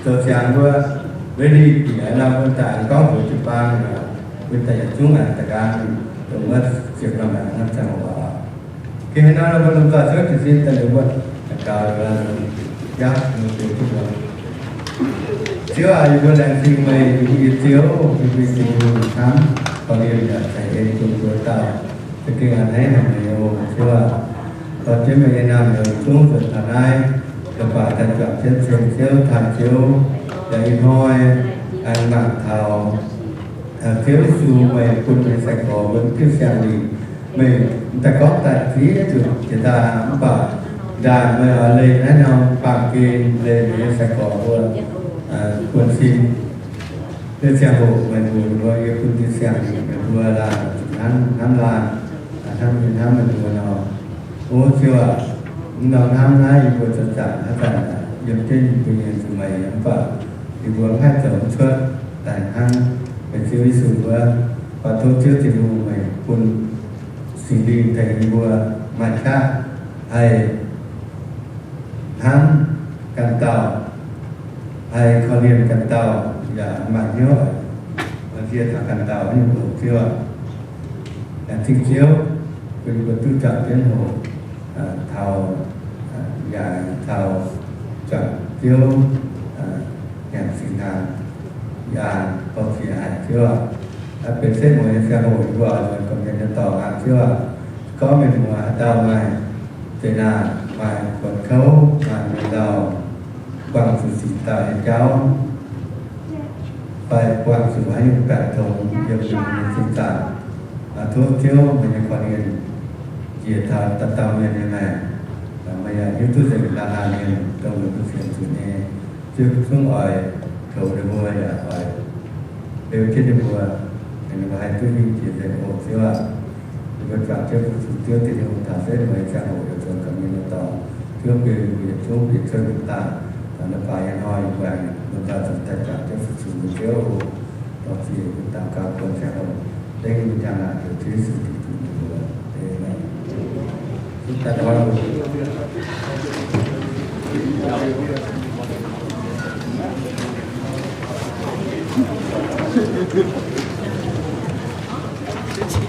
ตัวอย่างว่าvới đi thì là vận tải có của chụp băng là vận tải chúng là tất cả tổng mất việc làm là 500 bảo khi nó là vận tải trước thì xin tài liệu vận cả là giá một triệu chục đồng chiếu ai vừa làm gì mày thì chiếu vì tình khám còn điều là phải đến chung với tao thực hiện thấy là nhiều chưa có chế mấy năm rồi xuống từ thằng ai được vào thành chọn trên sân chiếu thành chiếu đầy thôi anh mặc thảo thiếu su mày quân mình sạch có vẫn cứ xem đi mình ta có tài trí từ người ta bảo đàn mới ở lên đấy nào bằng kia lên để sạch có luôn quân xin để xem hộ mình buồn với cái quân đi xem mình vừa là năm là năm mình vừa nào ô chưa nó năm nay vừa chặt chặt nó phải dùng trên tự nhiên từ mày nó bảo thì vừa hai tổng suất tại hang phải chơi sủi và thôi trước thì mày quân xin đi thầy vừa mặt khác ai ham cần tàu ai khó liên cần tàu và mặt nhớ và chia thằng cần tàu như vừa chưa là thích chiếu quyền của tư trọng tiến hồ thầu và thầu chọn chiếu nhằm sinh hàng và có thể hại chưaเป็นเส้นหมวยเสียงหัวกว่าเลยก็ยังจะต่อครับที่ว่าก็เป็นหัวดาวมาเจนามาคนเขามาในเรากวางสุสีตาเจ้าไปกวางสุให้แปดทงเยี่ยมอยู่ในสิตาทุกเที่ยวมันยังคนเงินเกียรติตัดตามเงินยังไงไม่อยากยุติเสียงราคาเงินต้องรู้เสียงสุดนี้จึงช่วงอ่อยเขาเรียกว่าอ่อยเดี๋ยวคิดดูว่าnhưng mà hai thứ như chỉ để hộ xíu ạ vật vặt cho tiêu thì hộ thả sẽ mấy trang hộ được thường cầm như nó to thương về việc số việc chơi được ta và nó phải ăn hoi và nó ta thật tất cả cho sự sự chiếu hộ đó thì tạo cao con trang hộ đây là trang là được chế sự thị trường của thế này chúng ta nói Chị